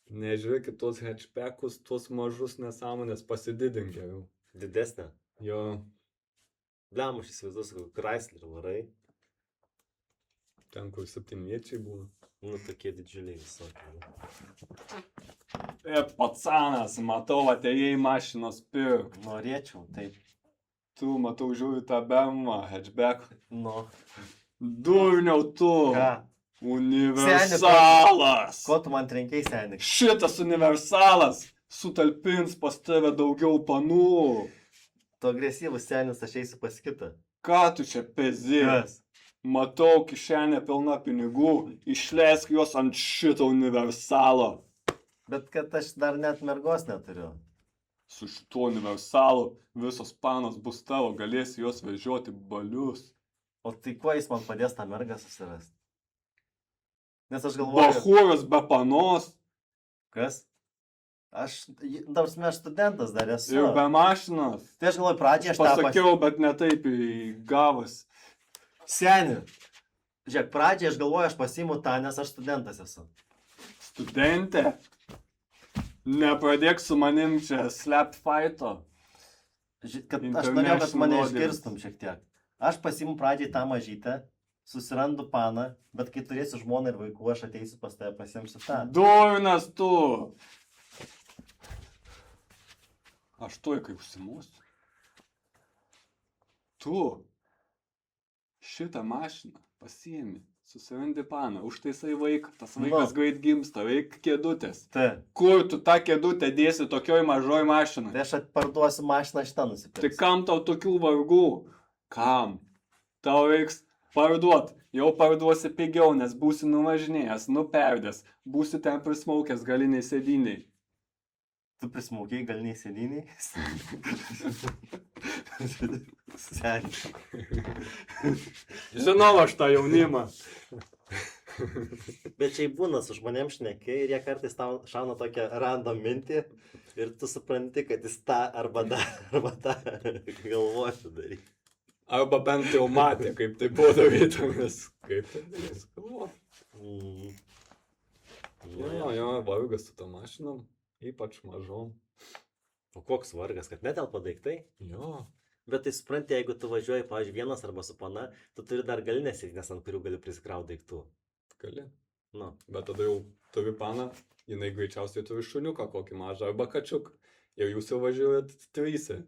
nežiūrėkit tuos hatchbackus, tuos mažus nesąmonės, pasididink geriau. Didesnė? Jo. Bliam, aš įsivaizduosiu, Chrysler varai. Ten, kur 7-viečiai būna. Nu, tokie didžiuliai visokie. Pacanas, matau, atėjai mašinos pirk. Norėčiau, taip. Tu, matau, žiūri tą BMW, hatchback. Nu. Durniau tu. Ką? Universalas. Ko tu man trenkiai, seni? Šitas universalas sutalpins pas tave daugiau panų. Tu agresyvus senis, aš eisiu pas kitą. Ką tu čia pezi? Kas? Matau, kišenė pilna pinigų, išleisk juos ant šito universalo. Bet kad aš dar net mergos neturiu. Su šituo universalu visos panos bus tavo, galėsi juos vežioti balius. O tai kuo jis man padės tą mergą susirasti? Nes aš galvoju... Bachūras be panos. Kas? Aš studentas dar esu. Ir be mašinos. Tai aš galvoju, pradžiai aš pasakiau, bet ne taip įgavas. Seni. Žiūrėk, pradžiai aš galvoju, aš pasiimu tą, nes aš studentas esu. Studentė? Nepradėk su manim čia slept fighto. Kad aš norėjau, kad mane išgirstum šiek tiek. Aš pasiimu pradžiai tą mažytę, susirandu paną, bet kai turėsiu žmoną ir vaikų, aš ateisiu pas tave, pasiimsiu tą. Durnas tu! Aš tuoj, kai užsimūsiu. Tu šitą mašiną pasiemi, susirandi paną, užtaisai vaiką, tas vaikas greit gimsta, veik kėdutės. Tai. Kur tu tą kėdutę dėsi tokioj mažoj mašinai? Tai aš parduosiu mašiną šitą nusipirksiu. Tai kam tau tokių vargų? Kam? Tau reiks parduot. Jau parduosi pigiau, nes būsi nuvažinėjęs, nuperdęs, būsi ten prismaukęs galiniai sėdiniai. Tu prismaukiai galiniai sėdiniai? Seni. Žinau aš tą jaunimą. Bet čia būna su žmonėm šneki ir jie kartais tau šauna tokią random mintį ir tu supranti, kad jis tą arba tą galvosi daryti. Arba bent jau matė, kaip tai buvo darytomis. Kaip tai darys galvoti. Jo, vargas su tą mašinom, ypač mažom. O koks vargas, kad netelpa daiktai? Jo. Bet tai supranti, jeigu tu važiuoji, pavyzdžiui, vienas arba su pana, tu turi dar galinės sėdinės, ant kurių gali prisikrauti daiktų. Gali. Nu. Bet tada jau turi paną, jinai greičiausiai turi šuniuką kokį mažą arba kačiuką. Ir jūs jau važiuojat tryse.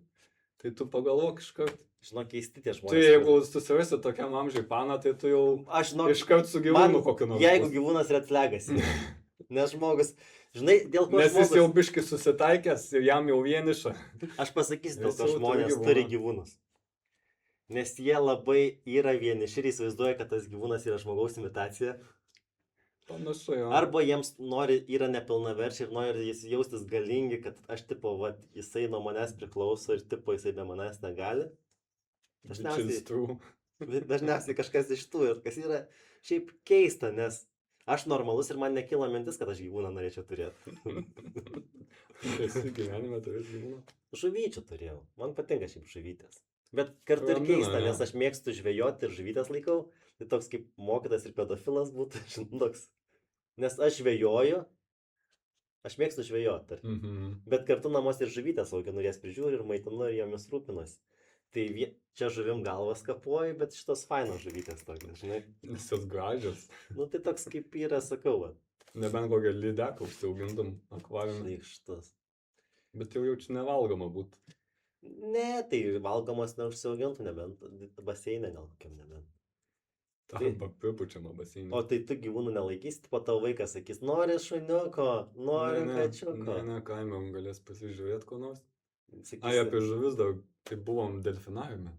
Tai tu pagalvok iškart. Žinok, keisti tie žmonės. Tai jeigu susirasi tokiam amžiui paną, tai tu jau iškart su gyvūnu kokiu nors. Jeigu gyvūnas red flagas. Nes žmogus, žinai, dėl ko žmogus... Nes jis jau biški susitaikęs ir jam jau vieniša. Aš pasakysiu, dėl ko žmonės turi gyvūnus. Nes jie labai yra vieniši ir įsivaizduoja, kad tas gyvūnas yra žmogaus imitacija. Panašu, jo. Arba jiems yra nepilnaverčiai ir nori jaustis galingi, kad aš tipo, jisai nuo manęs priklauso ir tipo jisai be manęs negali. Dažniausiai kažkas iš tų ir kas yra šiaip keista, nes aš normalus ir man nekyla mintis, kad aš gyvūną norėčiau turėti. Esi gyvenime turės gyvūną? Žuvyčių turėjau, man patinka šiaip žuvytės. Bet kartu ir keista, nes aš mėgstu žvejoti ir žuvytės laikau, tai toks kaip mokytas ir pedofilas būtų, toks. Nes aš žvejoju, aš mėgstu žvejoti, bet kartu namuose ir žuvytės auginu, jas prižiūriu ir maitinu ir jomis rūpinuosi. Tai čia žuvim galvas kapuoju, bet šitos fainos žuvytės tokios, žinai. Nes jos gražios. Nu tai toks kaip yra, sakau, va. Nebent kokią lydeką užsiaugintum akvariume. Štais. Bet jau čia nevalgoma būtų. Ne, tai valgomas neužsiaugintų, nebent baseinė gal kokiam nebent. Arba pripučiama baseinė. O tai tu gyvūnų nelaikysi, po tavo vaikas sakys, nori šuniuko, nori kačiuko. Ne, kaime galės pasižiūrėti ko nors. Ai, apie žuvis dar, tai buvom delfinariume.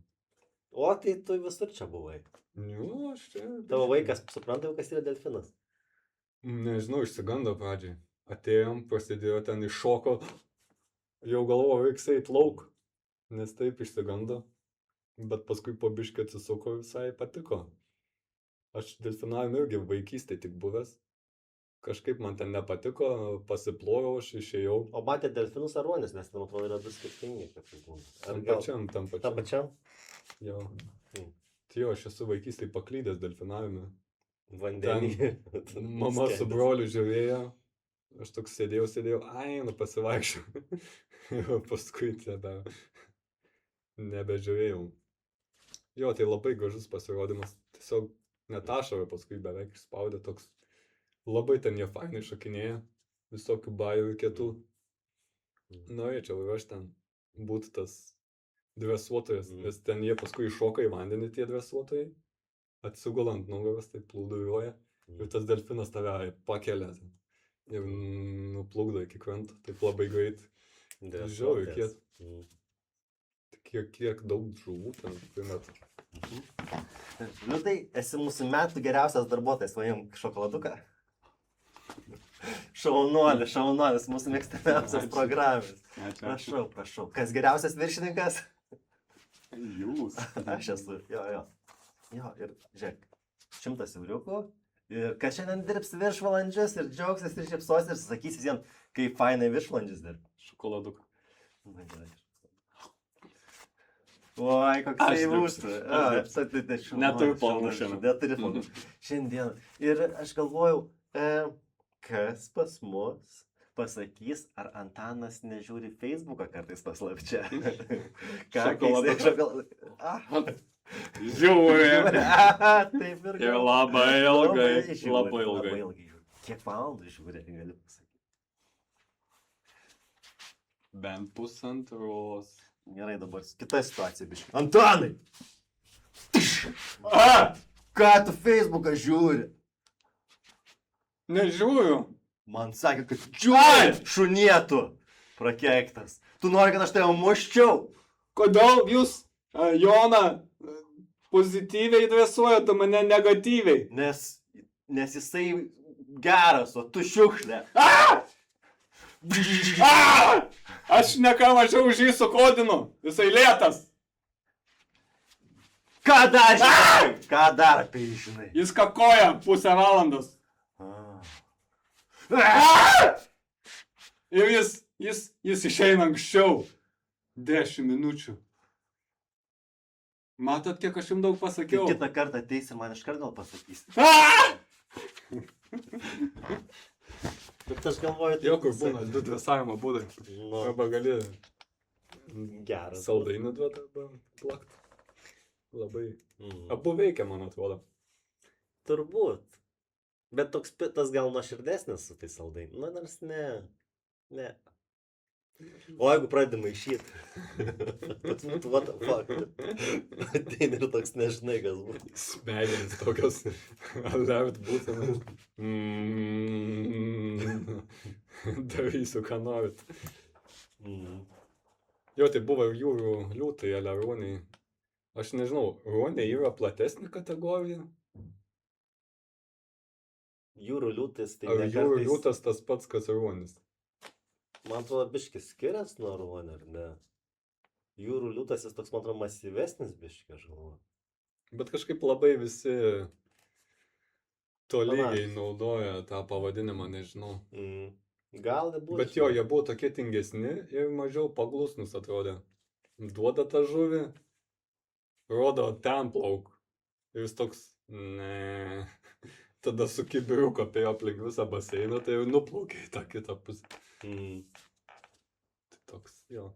O, tai tu visur čia buvai. Nu, aš čia... Tavo vaikas supranta, kas yra delfinas? Nežinau, išsigando pradžiai. Atėjom, prasidėjo ten iššoko, jau galvoju, reiks eit lauk, nes taip išsigando. Bet paskui po biškį atsisuko, visai patiko. Aš delfinariume irgi vaikystėje tik buvęs. Kažkaip man ten nepatiko, pasiplojau, aš išėjau. O matė delfinus ar ruonis, nes ten atrodo yra du skirtingi. Tam pačiam. Tam pačiam? Jo. Tai jo, aš esu vaikystėje paklydęs delfinariume. Vandenį. Mama su broliu žiūrėjo, aš toks sėdėjau, nu pasivaikščiau. Ir paskui tada nebežiūrėjau. Jo, tai labai gražus pasirodymas. Tiesiog net ašarą paskui beveik išspaudė toks. Labai ten jie fainai šokinėja, visokių bajų kietų. Norėčiau ir aš ten būti tas dresuotojas, nes ten jie paskui iššoka į vandenį tie dresuotojai, atsigula ant nugaros, tai plūduriuoja ir tas delfinas tave pakelia ir nuplukdo iki kranto, taip labai greit. Žiauriai kiet. Kiek daug žuvų ten metų. Liudai, esi mūsų metų geriausias darbuotojas, vaim šokoladuką. Šaunuolis, mūsų mėgstamiausias programas. Prašau. Kas geriausias viršininkas? Jūs. Aš esu, jo, ir žiūrėk, 100 euriukų. Ir kad šiandien dirbs viršvalandžius ir džiaugsis ir šypsos ir sakys visiems, kaip fainai viršvalandžius dirb. Šokoladuką. Na, gerai. Oi, koksai būstų. Neturiu planų šiandien. Neturi planų. Šiandien. Ir aš galvojau, kas pas mus pasakys, ar Antanas nežiūri Facebooką kartais paslapčia. Šokoladuką. Žiūri. Taip ir Ir labai ilgai. Kiek valandų žiūri, gali pasakyti. Bent pusantros. Gerai, dabar kita situacija, biškai. Antanai! Ką tu Facebooką žiūri? Nežiūriu. Man sakė, kad žiūri šunietų prakeiktas. Tu nori, kad aš tave muščiau? Kodėl jūs, Joną, pozityviai dresuojate mane negatyviai? Nes jisai geras, o tu šiukšlė. Aš ne ką mažiau už jį sukodinu. Jisai lėtas. Ką dar žinai? Ką dar apie jį žinai? Jis kakoja pusę valandos. Ir jis išeina anksčiau. 10 minučių. Matot, kiek aš jums daug pasakiau? Kitą kartą ateisi ir man iškart gal pasakysi. Bet aš galvoju, Jo, kur būna 2 dresavimo būdai. Arba gali geras. Saldainį duoti arba plakt. Labai. Abu veikia, man atrodo. Turbūt. Bet toks tas gal nuoširdesnis su tai saldainiu. Na, nors ne. O jeigu pradedi maišyti. Toks būtų, what the fuck. Ateini ir toks nežinai, kas būtų. Smegenis tokios alert būtume. Darysiu, ką norit. Jo, tai buvo jūrų liūtai, ruoniai. Aš nežinau, ruoniai yra platesnė kategorija? Jūrų liūtis tai Ar jūrų liūtas tas pats, kas ruonis? Man atrodo, biškis skirias nuo ruonio, ar ne? Jūrų liūtas jis toks, man atrodo, masyvesnis biškis, aš galvoju. Bet kažkaip labai visi tolygiai naudoja tą pavadinimą, nežinau. Gal nebūtų. Bet jo, jie buvo tokie tingesni ir mažiau paglusnus atrodė. Duoda tą žuvį, rodo ten plauk. Ir jis toks, ne. Tada su kibiriuku apie aplink visą baseiną, tai jau nuplaukė į tą kitą pusę. Tai toks, jo.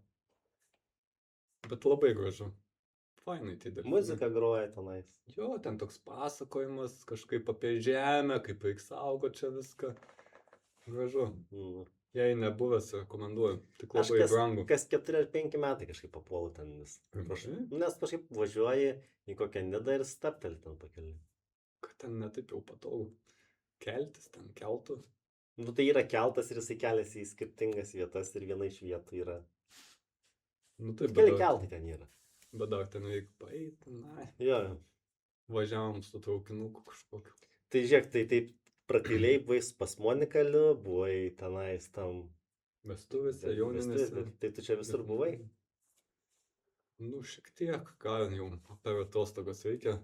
Bet labai gražu. Fainai tai dalykai. Muzika groja tenais. Jo, ten toks pasakojimas, kažkaip apie žemę, kaip reikia saugot čia viską. Gražu. Jei nebuvęs, rekomenduoju. Tik labai brangu. Kas 4 ar 5 metai kažkaip papuolu ten vis. Nes kažkaip važiuoji į kokią nidą ir stapteli ten pakeliui. Kad ten netaip jau patogu. Keltis ten keltų. Nu tai yra keltas ir jisai keliasi į skirtingas vietas ir viena iš vietų yra. Nu tai keli keltai ten yra. Bet dar ten reikia paeiti, na. Jo. Važiavom su traukinuku kažkokiu. Tai žiūrėk, tai taip pratyliai buvai pas Monikaliu, buvai tenais tam vestuvėse, jauninėse. Tai tu čia visur buvai? Nu, šiek tiek, ką jau per atostogas reikia.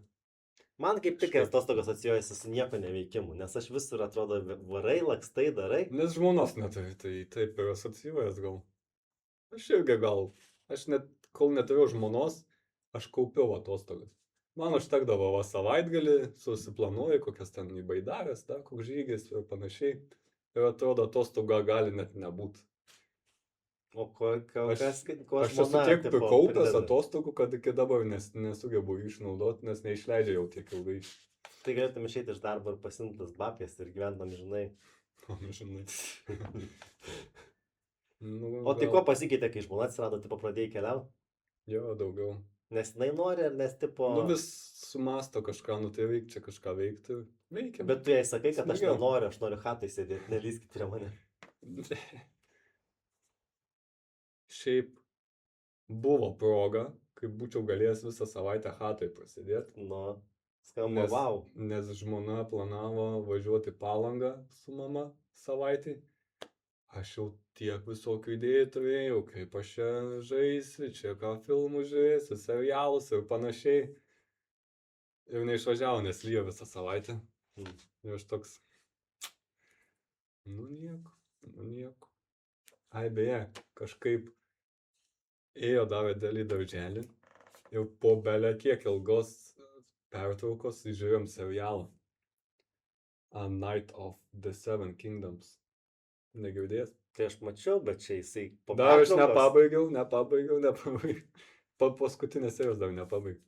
Man kaip tik atostogos asocijuojasi su nieko neveikimu, nes aš visur atrodo varai, lakstai, darai. Nes žmonos neturi, tai taip ir asocijuojas gal. Aš irgi gal. Aš net, kol neturiu žmonos, aš kaupiau atostogas. Man užtekdavo savaitgalį, susiplanuoju, kokias ten į baidarės, koks žygis ir panašiai. Ir atrodo, atostogą gali net nebūti. O ko aš esu tiek prikaupęs atostogų, kad iki dabar nesugebu išnaudoti, nes neišleidžia jau tiek ilgai. Tai galėtum išeiti iš darbo ir pasimtas babkės ir gyventam žinai. Žinai. Nu, O tai ko pasikeitė, kai žmona atsirado, tipo pradėjai keliauti? Jo, daugiau. Nes jinai nori, ar nes tipo... Nu vis sumasto kažką, nu tai veik čia kažką veikti. Veikia. Bet tu jai sakai, kad Smagiau. aš noriu chatai sėdėti, nelyskit prie mane. Šiaip buvo proga, kai būčiau galėjęs visą savaitę chatoj prasidėti. Nu, skamba wow. Nes žmona planavo važiuoti į Palangą su mama savaitį. Aš jau tiek visokių idėjų turėjau, kaip aš čia žaisiu, čia ką filmų žiūrėsiu, serialus ir panašiai. Ir neišvažiavau, nes lyjo visą savaitę. Ir aš toks, nu nieko. Ai beje, kažkaip ėjo davė dėl į darželį ir po belė kiek ilgos pertraukos žiūrėjom serialą. A Night of the Seven Kingdoms. Negirdėjęs? Tai aš mačiau, bet čia jisai... Dar aš nepabaigiau. Paskutinės serijos dar nepabaigiau.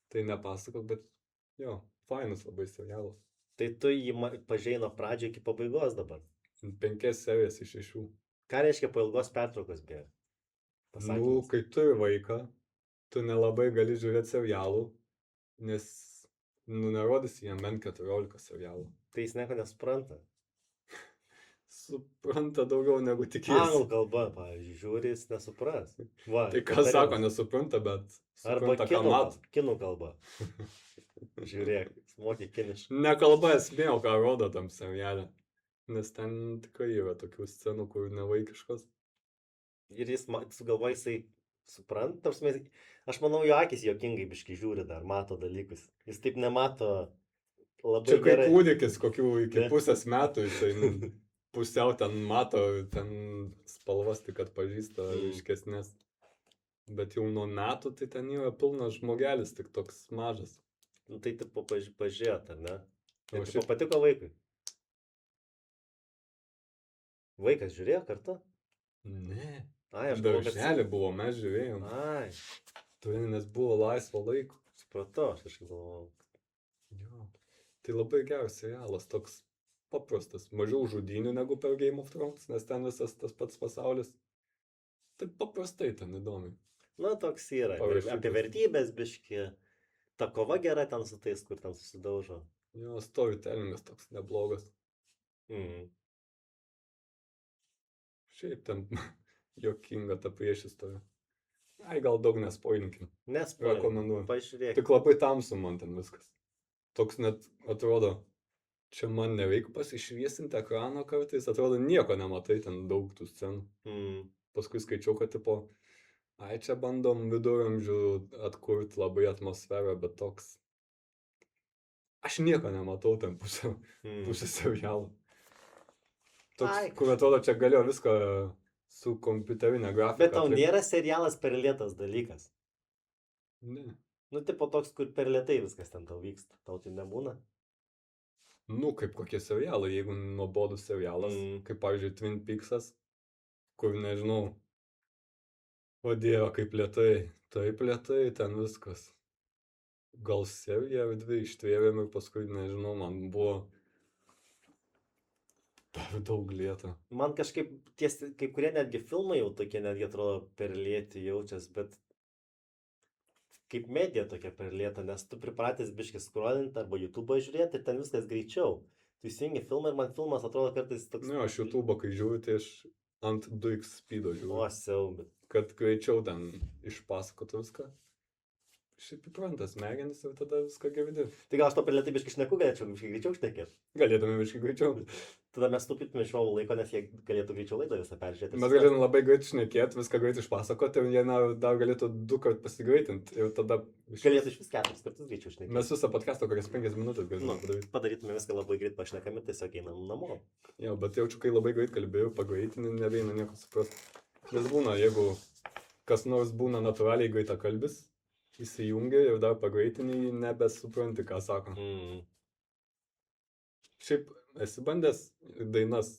Tai nepasakau, bet jo, fainas labai serialas. Tai tu jį pažiūrėjai nuo pradžio iki pabaigos dabar? 5 serijas iš 6. Ką reiškia po ilgos pertraukos bėga? Nu, kai turi vaiką, tu nelabai gali žiūrėti serialų, nes nerodysi jam bent 14 serialų. Tai jis nieko nesupranta. Supranta daugiau negu tikėsi. Anglų kalba, pavyzdžiui, žiūri, jis nesupras. Va, tai ką sako, nesupranta, bet supranta, ką mato. Arba kinų kalba. Žiūrėk, moki kiniškai. Ne kalba esmė, o ką rodo tam serialė. Nes ten tikrai yra tokių scenų, kur nevaikiškos. Ir jis, sugalvoja, jisai supranta. Aš manau, jo akis juokingai biškai žiūri dar, mato dalykus. Jis taip nemato labai čia gerai. Čia kai kūdikis, kokių iki pusės metų, jisai pusiau ten mato, ten spalvas tik atpažįsta ryškesnės. Bet jau nuo metų tai ten yra pilnas žmogelis, tik toks mažas. Nu tai taip pažiūrėt, ar ne? Tai šiaip... patiko vaikui? Vaikas žiūrėjo kartu? Ne. Ai, aš darželį buvo, mes žiūrėjom. Ai. Tai nes buvo laisvo laiko. Supratau, aš kažkaip galvojau. Jo. Tai labai geras serialas, toks paprastas, mažiau žudynių negu per Game of Thrones, nes ten visas tas pats pasaulis. Taip paprastai ten įdomi. Na, toks yra. Apie vertybės biški. Ta kova gera ten su tais, kur ten susidaužo. Jo, storytellingas toks neblogas. Šiaip ten jokinga ta priešistorė. Ai, gal daug nespoilinkim. Rekomenduoju. Pažiūrėk. Tik labai tamsu man ten viskas. Toks net atrodo, čia man nereikia pasišviesinti ekrano kartais, atrodo nieko nematai, ten daug tų scenų. Paskui skaičiau, kad tipo, ai čia bandom viduramžių atkurti labai atmosferą, bet toks, aš nieko nematau ten pusę serialų. Toks, kur atrodo, čia galėjo viską su kompiuterinė grafika. Bet tau nėra serialas per lėtas dalykas? Ne. Nu, tipo toks, kur per lėtai viskas ten tau vyksta, tau tai nebūna? Nu, kaip kokie serialai, jeigu nuobodus serialas, kaip pavyzdžiui Twin Peaksas, kur nežinau, o dieve, kaip lėtai, taip lėtai, ten viskas. Gal seriją ar 2 ištvėrėm ir paskui, nežinau, man buvo per daug lėta. Man kažkaip, kai kurie netgi filmai jau tokie netgi atrodo per lėti jaučias, bet kaip medija tokia per lėta, nes tu pripratęs biškį scrollinti arba YouTube'ą žiūrėti ir ten viskas greičiau. Tu įsijungi filmą ir man filmas atrodo kartais toks... Nu, aš YouTube'ą kai žiūriu, tai aš ant 2x speedo žiūriu. O, siaubė. Kad greičiau ten išpasakotų viską. Šiaip įprantas smegenis ir tada viską girdi. Tai gal aš to per lėtai biškį šneku, galėčiau biškį greičiau šnekėti? Galėtume biškį greičiau. Tada mes taupytume iš laiko, nes jie galėtų greičiau laidą visą peržiūrėti. Mes galėtume labai greit šnekėti, viską greit išpasakoti ir jie dar galėtų 2 kartus pasigreitinti ir tada... Galėtų iš vis 4 kartus greičiau šnekėti. Mes visą podcastą kokias 5 minutės galėtume padaryti. Padarytume viską labai greit pašnekami, tiesiog einam namo. Jo, bet jaučiu, kai labai greit kalbėjau, pagreitinį, nebeina nieko suprast. Nes būna, jeigu kas nors būna natūraliai greita kalbis, įsijungia ir dar pagreitinį nebesupranti, ką sako. Šiaip esi bandęs dainas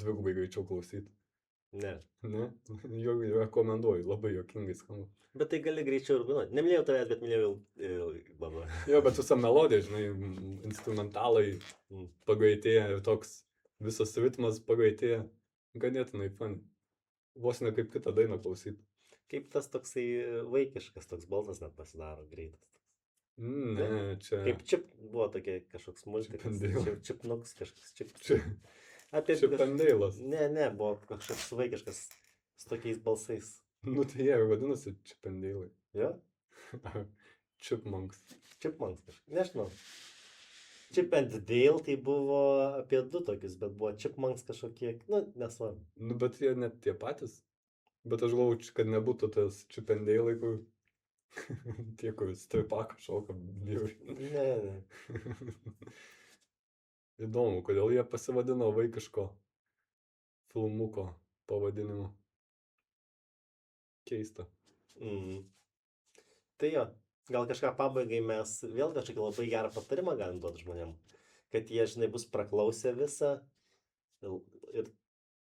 2 greičiau klausyti? Ne. Ne? Jau rekomenduoju, labai juokingai skamba. Bet tai gali greičiau ir dainuoti. Nemylėjau tavęs, bet mylėjau baba. Jo, bet visa melodija, žinai, instrumentalai pagreitėja ir toks visas ritmas pagreitėja. Ganėtinai fun. Vos ne kaip kitą dainą klausyti. Kaip tas toksai vaikiškas, toks balsas net pasidaro greitas. Ne, čia... Kaip čip buvo tokia kažkoks multikas. Čipnuks kažkoks čip. Čipendeilas. Ne, buvo kažkoks vaikiškas su tokiais balsais. Nu tai jie vadinasi Chipendeilai. Jo? Chipmunks. Chipmunks kažkaip. Nežinau. Chip and Dale tai buvo apie du tokius, bet buvo Chipmunks kažkokie, nu, nesvarbu. Nu, bet jie net tie patys. Bet aš galvoju, kad nebūtų tas Chipendeilai, kur tie, kur stripaką šoka vyrai. Ne. Įdomu, kodėl jie pasivadino vaikiško filmuko pavadinimu. Keista. Tai jo, gal kažką pabaigai mes vėl kažkokį labai gerą patarimą galim duoti žmonėm, kad jie, žinai, bus praklausę visą ir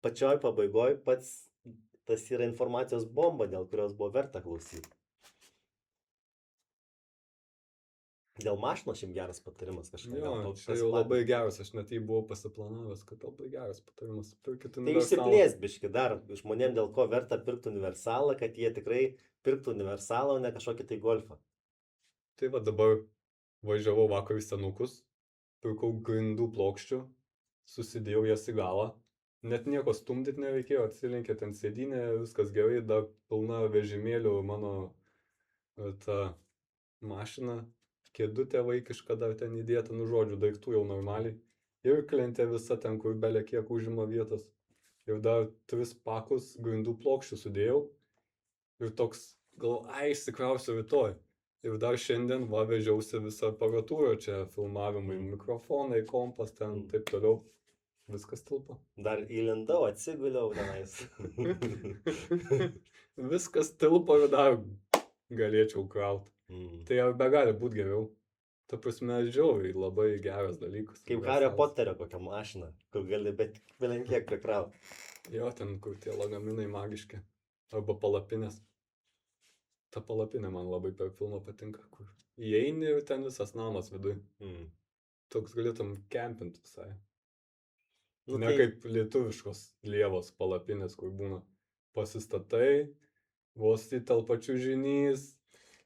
pačioj pabaigoj pats tas yra informacijos bomba, dėl kurios buvo verta klausyti. Dėl mašinos šiaip geras patarimas kažką. Jo, čia jau labai geras, aš net jį buvau pasiplanavęs, kad labai geras patarimas. Pirkit Tai universalą. išsiplės biški dar žmonėm, dėl ko verta pirkti universalą, kad jie tikrai pirktų universalą, o ne kažkokį tai golfą. Tai va dabar važiavau vakar į senukus, pirkau grindų plokščių, susidėjau jas į galą, net nieko stumdyti nereikėjo, atsilinkė ten sėdynė, viskas gerai, dar pilna vežimėlių mano ta mašina. Kėdutė vaikiška dar ten įdėta, nu žodžiu, daiktų jau normaliai. Ir klentė visa ten, kur belė kiek užima vietos. Ir dar 3 pakus grindų plokščių sudėjau. Ir toks, išsikrausiu rytoj. Ir dar šiandien vežiausi visą aparatūrą čia, filmavimai, mikrofonai, kompas ten, taip toliau. Viskas tilpo. Dar įlindau, atsiguliau tenais. Viskas tilpo ir dar galėčiau krauti. Tai jau be gali būti geriau. Ta prasme, žiauriai labai geras dalykas. Kaip Hario Poterio kokią mašiną, kur gali bet kiek prikrauti. Jo, ten kur tie lagaminai magiški. Arba palapinės. Ta palapinė man labai per filmą patinka, kur įeini ir ten visas namas viduj. Toks galėtum kempinti visai. Nu, ne kaip lietuviškos lievos palapinės, kur būna pasistatai, vos įtelpa čiužinys.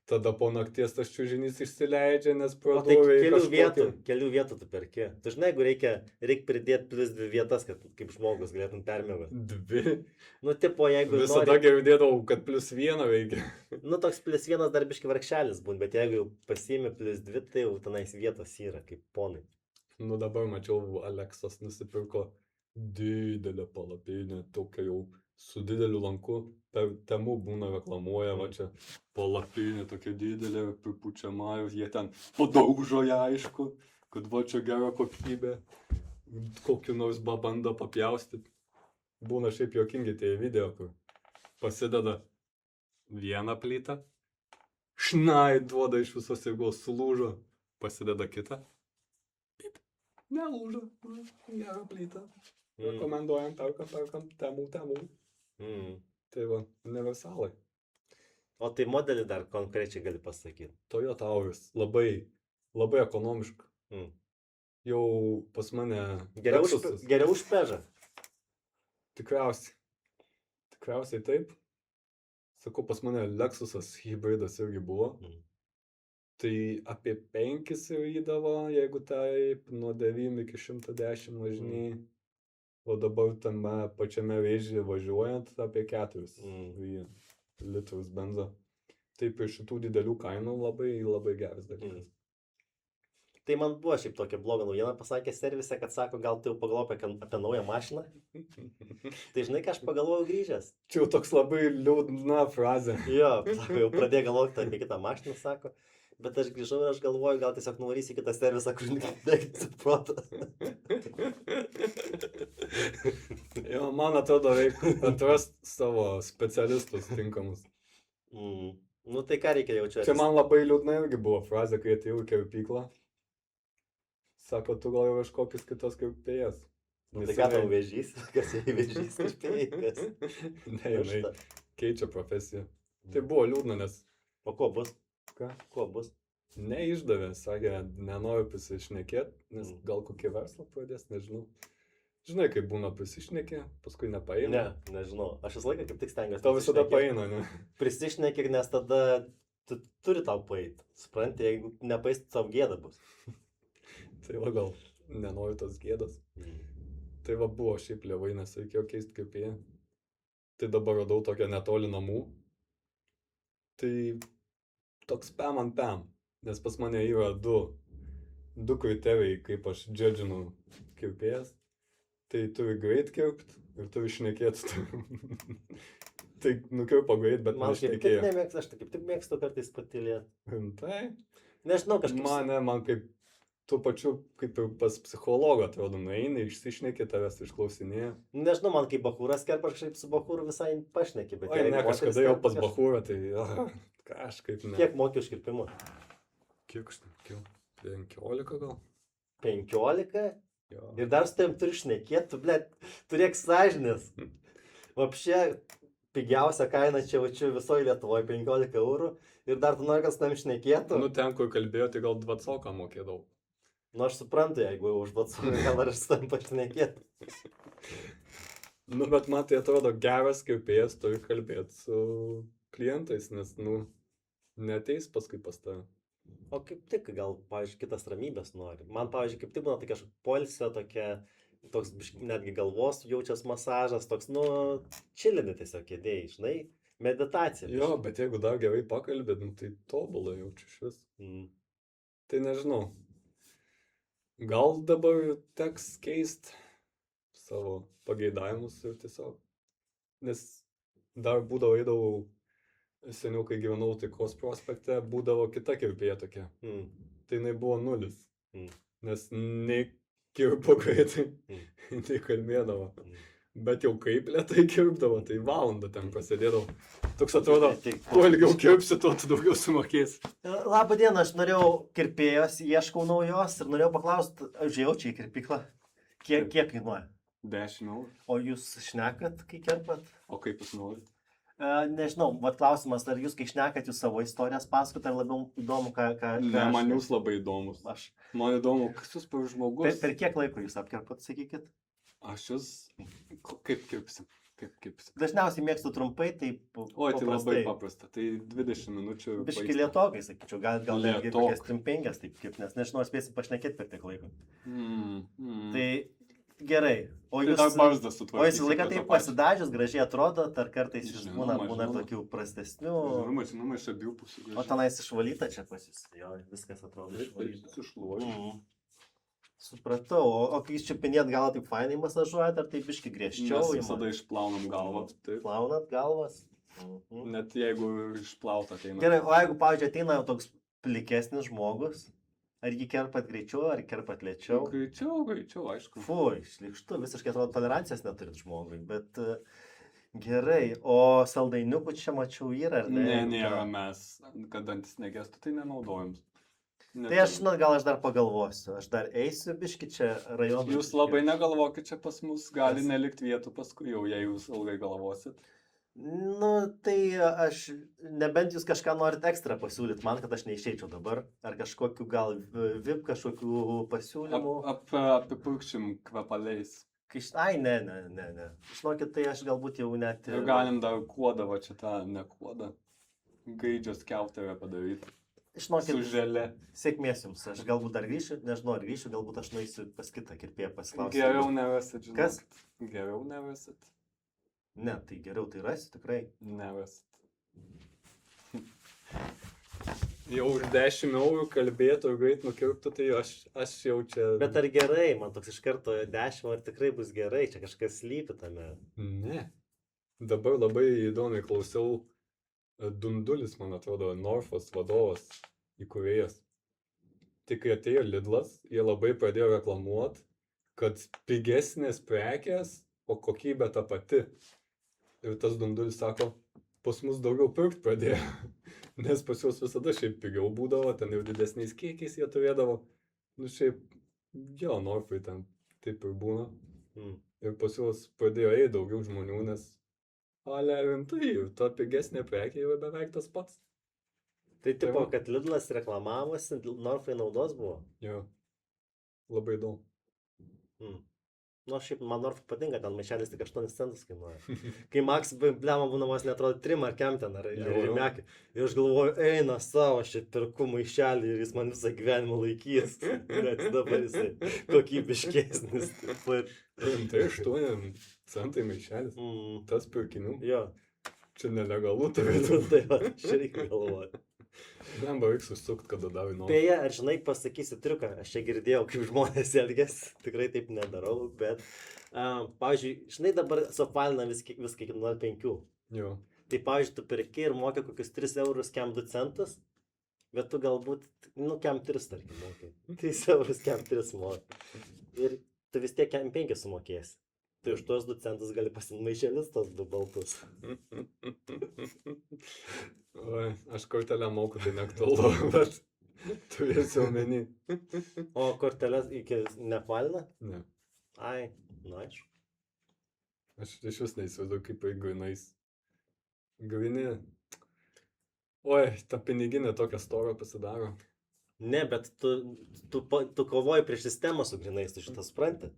Tada po nakties tas čiužinys išsileidžia, nes pradūrė kelių vietų tu perki. Tu žinai, jeigu reikia pridėti plus 2 vietas, kad kaip žmogus galėtum permėgoti. 2? Nu, tipo, jeigu visada girdėdavau, kad plus 1 reikia. Nu, toks plus 1 dar biški varkšelis būn, bet jeigu pasiimi plus 2, tai jau tenais vietos yra, kaip ponai. Nu, dabar mačiau, Aleksas nusipirko didelę palapinę, tokia jau su dideliu lanku, per Temu būna reklamuoja, va čia palapinė tokia didelė, pripučiama, jie ten padaužo ją, aišku, kad va čia gera kokybė, kokiu nors bando papjaustyti. Būna šiaip juokingi tie video, kur pasideda vieną plytą, šnai duoda iš visos jėgos, sulūžo, pasideda kitą, nelūžo, gera plyta. Rekomenduojam, perkam, Temu. Tai va, universalai. O tai modelį dar konkrečiai gali pasakyti? Toyota Auris, labai ekonomiška. Jau pas mane... Geriau už Pežą? Tikriausiai taip. Sakau, pas mane Lexusas hybridas irgi buvo. Tai apie 5 įdavo, jeigu taip, nuo 9 iki 110 važinėjai. O dabar tame pačiame vėžyje važiuojant apie 4 litrus benzo. Taip ir šitų didelių kainų labai geras dalykas. Tai man buvo šiaip tokia bloga naujiena, pasakė servise, kad sako, gal tu jau pagalvoji apie naują mašiną. Tai žinai, ką aš pagalvojau grįžęs? Čia jau toks labai liūdna frazė. Jo, sako, jau pradėjo galvoti apie kitą mašiną, sako. Bet aš grįžau ir aš galvoju, gal tiesiog nuvarysi kitą servisą, kur nekėsi protą. Jo, man atrodo, reikia atrasti savo specialistus tinkamus. Nu tai ką reikia jaučiuosi? Čia man labai liūdna irgi buvo frazė, kai atėjau į kirpyklą. Sako, tu gal jau kažkokius kitos kirpėjas. Tai ką tau vėžys? Kas jai vėžys kirpėjas? Ne, jinai keičia profesiją. Tai buvo liūdna, nes... O ko bus? Ką? Ko bus? Neišdavė, sakė, nenoriu prisišnekėti, nes gal kokį verslą pradės, nežinau. Žinai, kaip būna prisišnekė, paskui nepaeina. Ne, nežinau. Aš visą laiką kaip tik stengiuosi. Tau visada paeina, ne? Prisišnekėk, nes tada tu turi tau paeit. Supranti, jeigu nepaeis, tau gėda bus. Tai va gal nenoriu tos gėdos. Tai va buvo šiaip lievai, nes reikėjo keisti kirpėją. Tai dabar radau tokią netoli namų. Tai toks pam ant pam. Nes pas mane yra du kriterijai, kaip aš džedžinu kirpėjas. Tai turi greit kirpt ir turi šnekėti. Tai nukirpo greit, bet man nešnekėjo. Aš kaip tik mėgstu kartais patylėti. Tai? Nežinau, kažkaip... Man kaip tuo pačiu, kaip ir pas psichologą, atrodo, nueini, išsišneki, tavęs išklausinėja. Nežinau, man kaip bachūras kerpa, kažkaip su bachūru visai pašneki, bet... Oi, ne, kažkada jau pas bachūrą, tai kažkaip ne. Kiek moki už kirpimą? Kiek aš nekiau? 15 gal? 15? Jo. Ir dar su tavim turi šnekėti, tu, blėt, turėk sąžinės. Vapšė, pigiausia kaina čia visoje Lietuvoje 15 eurų. Ir dar tu nori, kad su tavim šnekėtų. Nu, ten, kur kalbėjo, tai gal 20 mokėdavau. Nu, aš suprantu, jeigu už 20 gal ar su tavim pašnekėtų. Nu, bet man tai atrodo, geras kirpėjas turi kalbėti su klientais, nes, nu, neteis paskui pas tave. O kaip tik, gal, pavyzdžiui, kitas ramybės nori. Man, pavyzdžiui, kaip tik būna tai kažkokia poilsio, toks netgi galvos jaučias masažas, toks, nu, čilini tiesiog kėdėjai, žinai, meditacija. Jo, bet jeigu dar gerai pakalbėt, nu, tai tobulai jaučiu šis. Tai nežinau. Gal dabar teks keist savo pageidavimus ir tiesiog. Nes dar būdavo eidavau, seniau, kai gyvenau Taikos prospekte, būdavo kita kirpėja tokia. Tai jinai buvo 0. Nes nei kirpo greitai, nei kalbėdavo. Bet jau kaip lėtai kirpdavo, tai valandą ten prasidėdavo. Toks atrodo, kuo ilgiau kirpsi, tuo tu daugiau sumokėsi. Labą dieną, aš norėjau kirpėjos, ieškau naujos ir norėjau paklausti, užėjau čia į kirpyklą. Kiek kainuoja? 10 eurų. O jūs šnekat, kai kirpat? O kaip jūs norit? Nežinau, vat klausimas, ar jūs, kai šnekat, jūs savo istorijas pasakot, ar labiau įdomu, ką Ne, man jūs labai įdomus. Man įdomu, kas jūs per žmogus. Per kiek laiko jūs apkirpat, sakykit? Aš jūs... Kaip kirpsim? Dažniausiai mėgstu trumpai, tai Oi, tai labai paprasta. Tai 20 minučių. Biški lietokai, sakyčiau, gal netgi kokias 3-5, taip kaip, nes nežinau, spėsim pašnekėti per tiek laiko. Tai gerai. O jūs laiką taip pasidažius, gražiai atrodot, ar kartais jūs būna tokių prastesnių. Žinoma, iš abiejų pusių gražiai. O tenais išvalyta čia pas jūs, jo, viskas atrodo išvalyta. Supratau, o kai jūs čiupinėt galą, taip fainai masažuojat, ar taip biški griežčiau? Mes visada išplaunam galvą. Plaunat galvas? Net jeigu išplaut ateina. Gerai, o jeigu, pavyzdžiui, ateina toks plikesnis žmogus, ar jį kerpat greičiau, ar kerpat lėčiau? Greičiau, aišku. Fui, šlikštu, visiškai atrodo tolerancijos neturit žmogui, bet gerai, o saldainiukų čia mačiau yra, ar ne? Ne, nėra, mes, kad dantis negestų, tai nenaudojam. Tai aš, žinot, gal aš dar pagalvosiu, aš dar eisiu biški čia rajoną. Jūs labai negalvokit, čia pas mus gali nelikti vietų paskui jau, jei jūs ilgai galvosit. Nu, tai aš, nebent jūs kažką norit ekstra pasiūlyti man, kad aš neišeičiau dabar, ar kažkokiu gal VIP kažkokių pasiūlymų. Apipurkšim kvepaliais. Ai, ne. Žinokit, tai aš galbūt jau net... Ir galim dar kuodą, va čia tą, ne kuodą, gaidžios kiauterę padaryti. Žinokit, su žele. Sėkmės jums, aš galbūt dar grįšiu, nežinau ar grįšiu, galbūt aš nueisiu pas kitą kirpėją pasiklausyti. Geriau nevesit, žinokit. Kas? Geriau nevesit. Ne, tai geriau tai rasiu, tikrai. Nevesit. Jau už 10 eurų kalbėtų ir greit nukirptų, tai aš jau čia... Bet ar gerai, man toks iš karto 10, ar tikrai bus gerai, čia kažkas slypi tame. Ne. Dabar labai įdomiai klausiau. Dundulis, man atrodo, Norfos vadovas, įkūrėjas. Tai kai atėjo Lidlas, jie labai pradėjo reklamuoti, kad pigesnės prekės, o kokybė ta pati. Ir tas Dundulis sako, pas mus daugiau pirkt pradėjo, nes pas juos visada šiaip pigiau būdavo, ten jau didesniais kiekiais jie turėdavo. Nu šiaip, jo, Norfai ten taip ir būna. Ir pas juos pradėjo eiti daugiau žmonių, nes ale rimtai, to pigesnė prekė yra beveik tas pats. Tai tipo, kad Lidlas reklamavosi, Norfai naudos buvo? Jo, labai daug. Nu, šiaip man Norfai patinka, ten maišelis tik 8 centus kainuoja. Kai Max blema būna vos netrodo 3 markiam ten ar rimekiai. Ir aš galvoju, eina savo, aš čia perku maišelį ir jis man visą gyvenimą laikys. Bet dabar jisai kokybiškesnis. Tai 8 centai maišelis. Tas pirkinių. Jo. Čia nelegalu turėtų. Tai va, čia reikia galvoti. Blemba reikia susukti, kada davai nori. Beje, ar žinai, pasakysiu triuką, aš čia girdėjau, kaip žmonės elgesi, tikrai taip nedarau, bet, pavyzdžiui, žinai, dabar suapvalina viską iki 0,5. Jo. Tai, pavyzdžiui, tu perki ir moki kokius 3 eurus, kem 2 centus, bet tu galbūt, kem 3, tarkim, moki. 3 eurus, kem 3 moki. Ir tu vis tiek kem 5 sumokėsi. Tai už tuos 2 centus gali pasimaišėlis tos 2 baltus. Oi, aš kortelę moku, tai neaktualu, bet turėsiu omeny. O kortelės iki neapvalina? Ne. Ai, nu aišku. Aš iš vis neįsivaizduoju, kaip grinais. Grinė. Oi, ta piniginė tokia stora pasidaro. Ne, bet tu kovoji prieš sistemą su grinais, tu šitą supranti?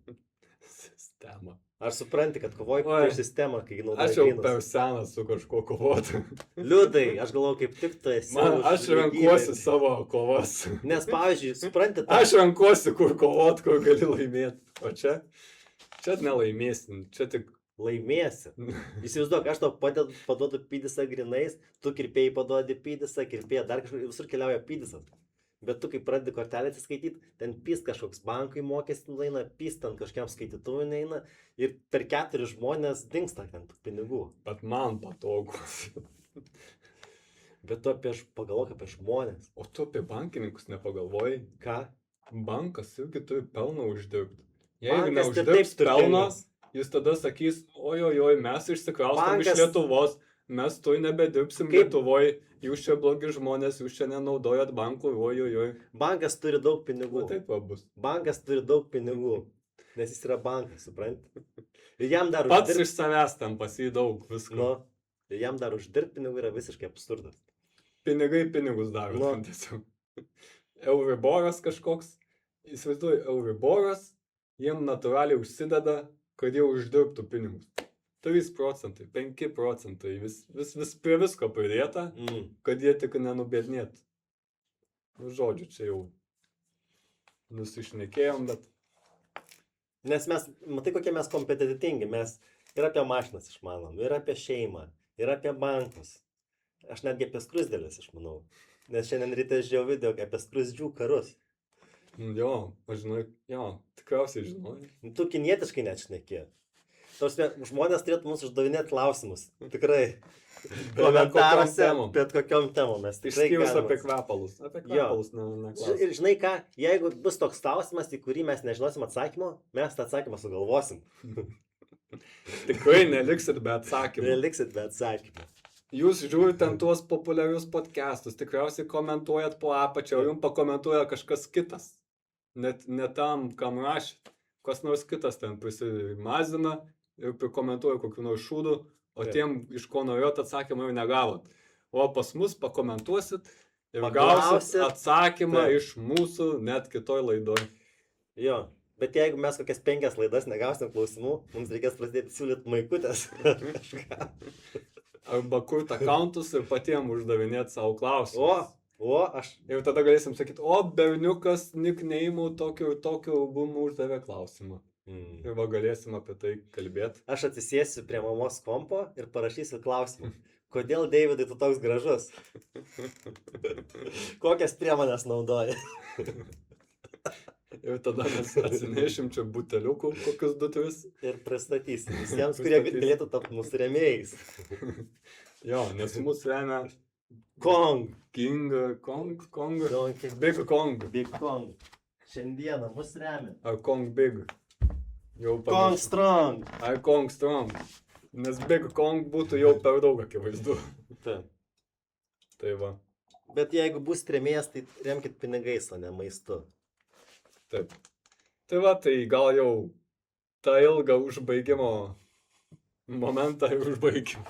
Sistema. Ar supranti, kad kovoji prieš sistemą, kai naudoji Aš jau grinus? per senas su kažkuo kovoti. Liudai, aš galvoju, kaip tik tu esi. Aš renkuosi savo kovas. Nes, pavyzdžiui, supranti, Aš renkuosi, kur kovoti, kur gali laimėti. O čia nelaimėsim, čia tik... Laimėsi. Įsivaizduok, aš tau paduodu pydisą grinais, tu kirpėjai paduodi pydisą, kirpėja dar kažkur, visur keliauja pydisas. Bet tu, kai pradedi kortelę atsiskaityti, ten pys kažkoks bankui mokestį nueina, pys ten kažkiam skaitytuvui neina ir per 4 žmonės dingsta ten tų pinigų. Bet man patogu. Bet tu pagalvok apie žmonės. O tu apie bankininkus nepagalvojai? Ką? Bankas irgi turi pelną uždirbti. Bankas Jeigu neuždirbs pelno, jis tada sakys, ojojoj, mes išsikraustam iš Lietuvos, mes tu nebedirbsim Lietuvoje, jūs čia blogi žmonės, jūs čia nenaudojat bankų, ojojoj. Bankas turi daug pinigų. O taip bus. Bankas turi daug pinigų, nes jis yra bankas, supranti? Ir jam dar Pats iš savęs tam pasį daug visko. Nu, ir jam dar uždirbti pinigų yra visiškai absurdas. Pinigai pinigus daro. Nu. Tiesiog. Euriboras kažkoks, įsivaizduoju, Euriboras, jiem natūraliai užsideda, kad jie uždirbtų pinigus. 3%, 5%, vis prie visko pridėta, kad jie tik nenubėdnėtų. Nu, žodžiu, čia jau nusišnekėjom, bet... Nes mes, matai, kokie mes kompetitingi, mes ir apie mašinas išmanom, ir apie šeimą, ir apie bankus. Aš netgi apie skrusdėlės išmanau. Nes šiandien ryte žiūrėjau video apie skrusdžių karus. Jo, aš žinau, jo, tikriausiai žinau. Tu kinietiškai net šneki. Žmonės turėtų mums uždavinėti klausimus. Tikrai. Komentaruose, bet kokiom temom mes tikrai išskyrus galime. apie kvepalus. Apie kvepalus neklausim. Ir žinai ką, jeigu bus toks klausimas, į kurį mes nežinosim atsakymo, mes tą atsakymą sugalvosim. Tikrai neliksit be atsakymų. Neliksit be atsakymų. Jūs žiūrite ten tuos populiarius podcastus, tikriausiai komentuojat po apačią, o jums pakomentuoja kažkas kitas. Net ne tam, kam rašėt. Kas nors kitas ten prisimazina ir prikomentuoja kokių nors šūdų, o tiem, iš ko norėjot atsakymą, jau negavot. O pas mus pakomentuosit ir gausit atsakymą iš mūsų net kitoj laidoj. Jo, bet jeigu mes kokias 5 laidas negausim klausimų, mums reikės prasidėti siūlyti maikutės. Arba kurt akauntus ir patiem uždavinėti savo klausimus. Aš... Ir tada galėsim sakyti, berniukas nickname'u tokiu ir tokiu albumu uždavė klausimą. Ir va galėsim apie tai kalbėti. Aš atsisėsiu prie mamos kompo ir parašysiu klausimą. Kodėl, Deividai, tu toks gražus? Kokias priemonės naudoji? Ir tada mes atsinešim čia buteliukų kokius 2-3. Ir pristatysim visiems, kurie galėtų tapti mūsų rėmėjais. Jo, nes mūsų remia Kong. Kong. Big Kong. Big Kong. Šiandieną mus remia. Ar Kong Big. Kong Strong. Ar Kong Strong. Nes Big Kong būtų jau per daug akivaizdu. Taip. Tai va. Bet jeigu bus rėmėjas, tai remkit pinigais, o ne maistu. Taip. Tai va, tai gal jau tą ilgą užbaigimo momentą ir užbaikim.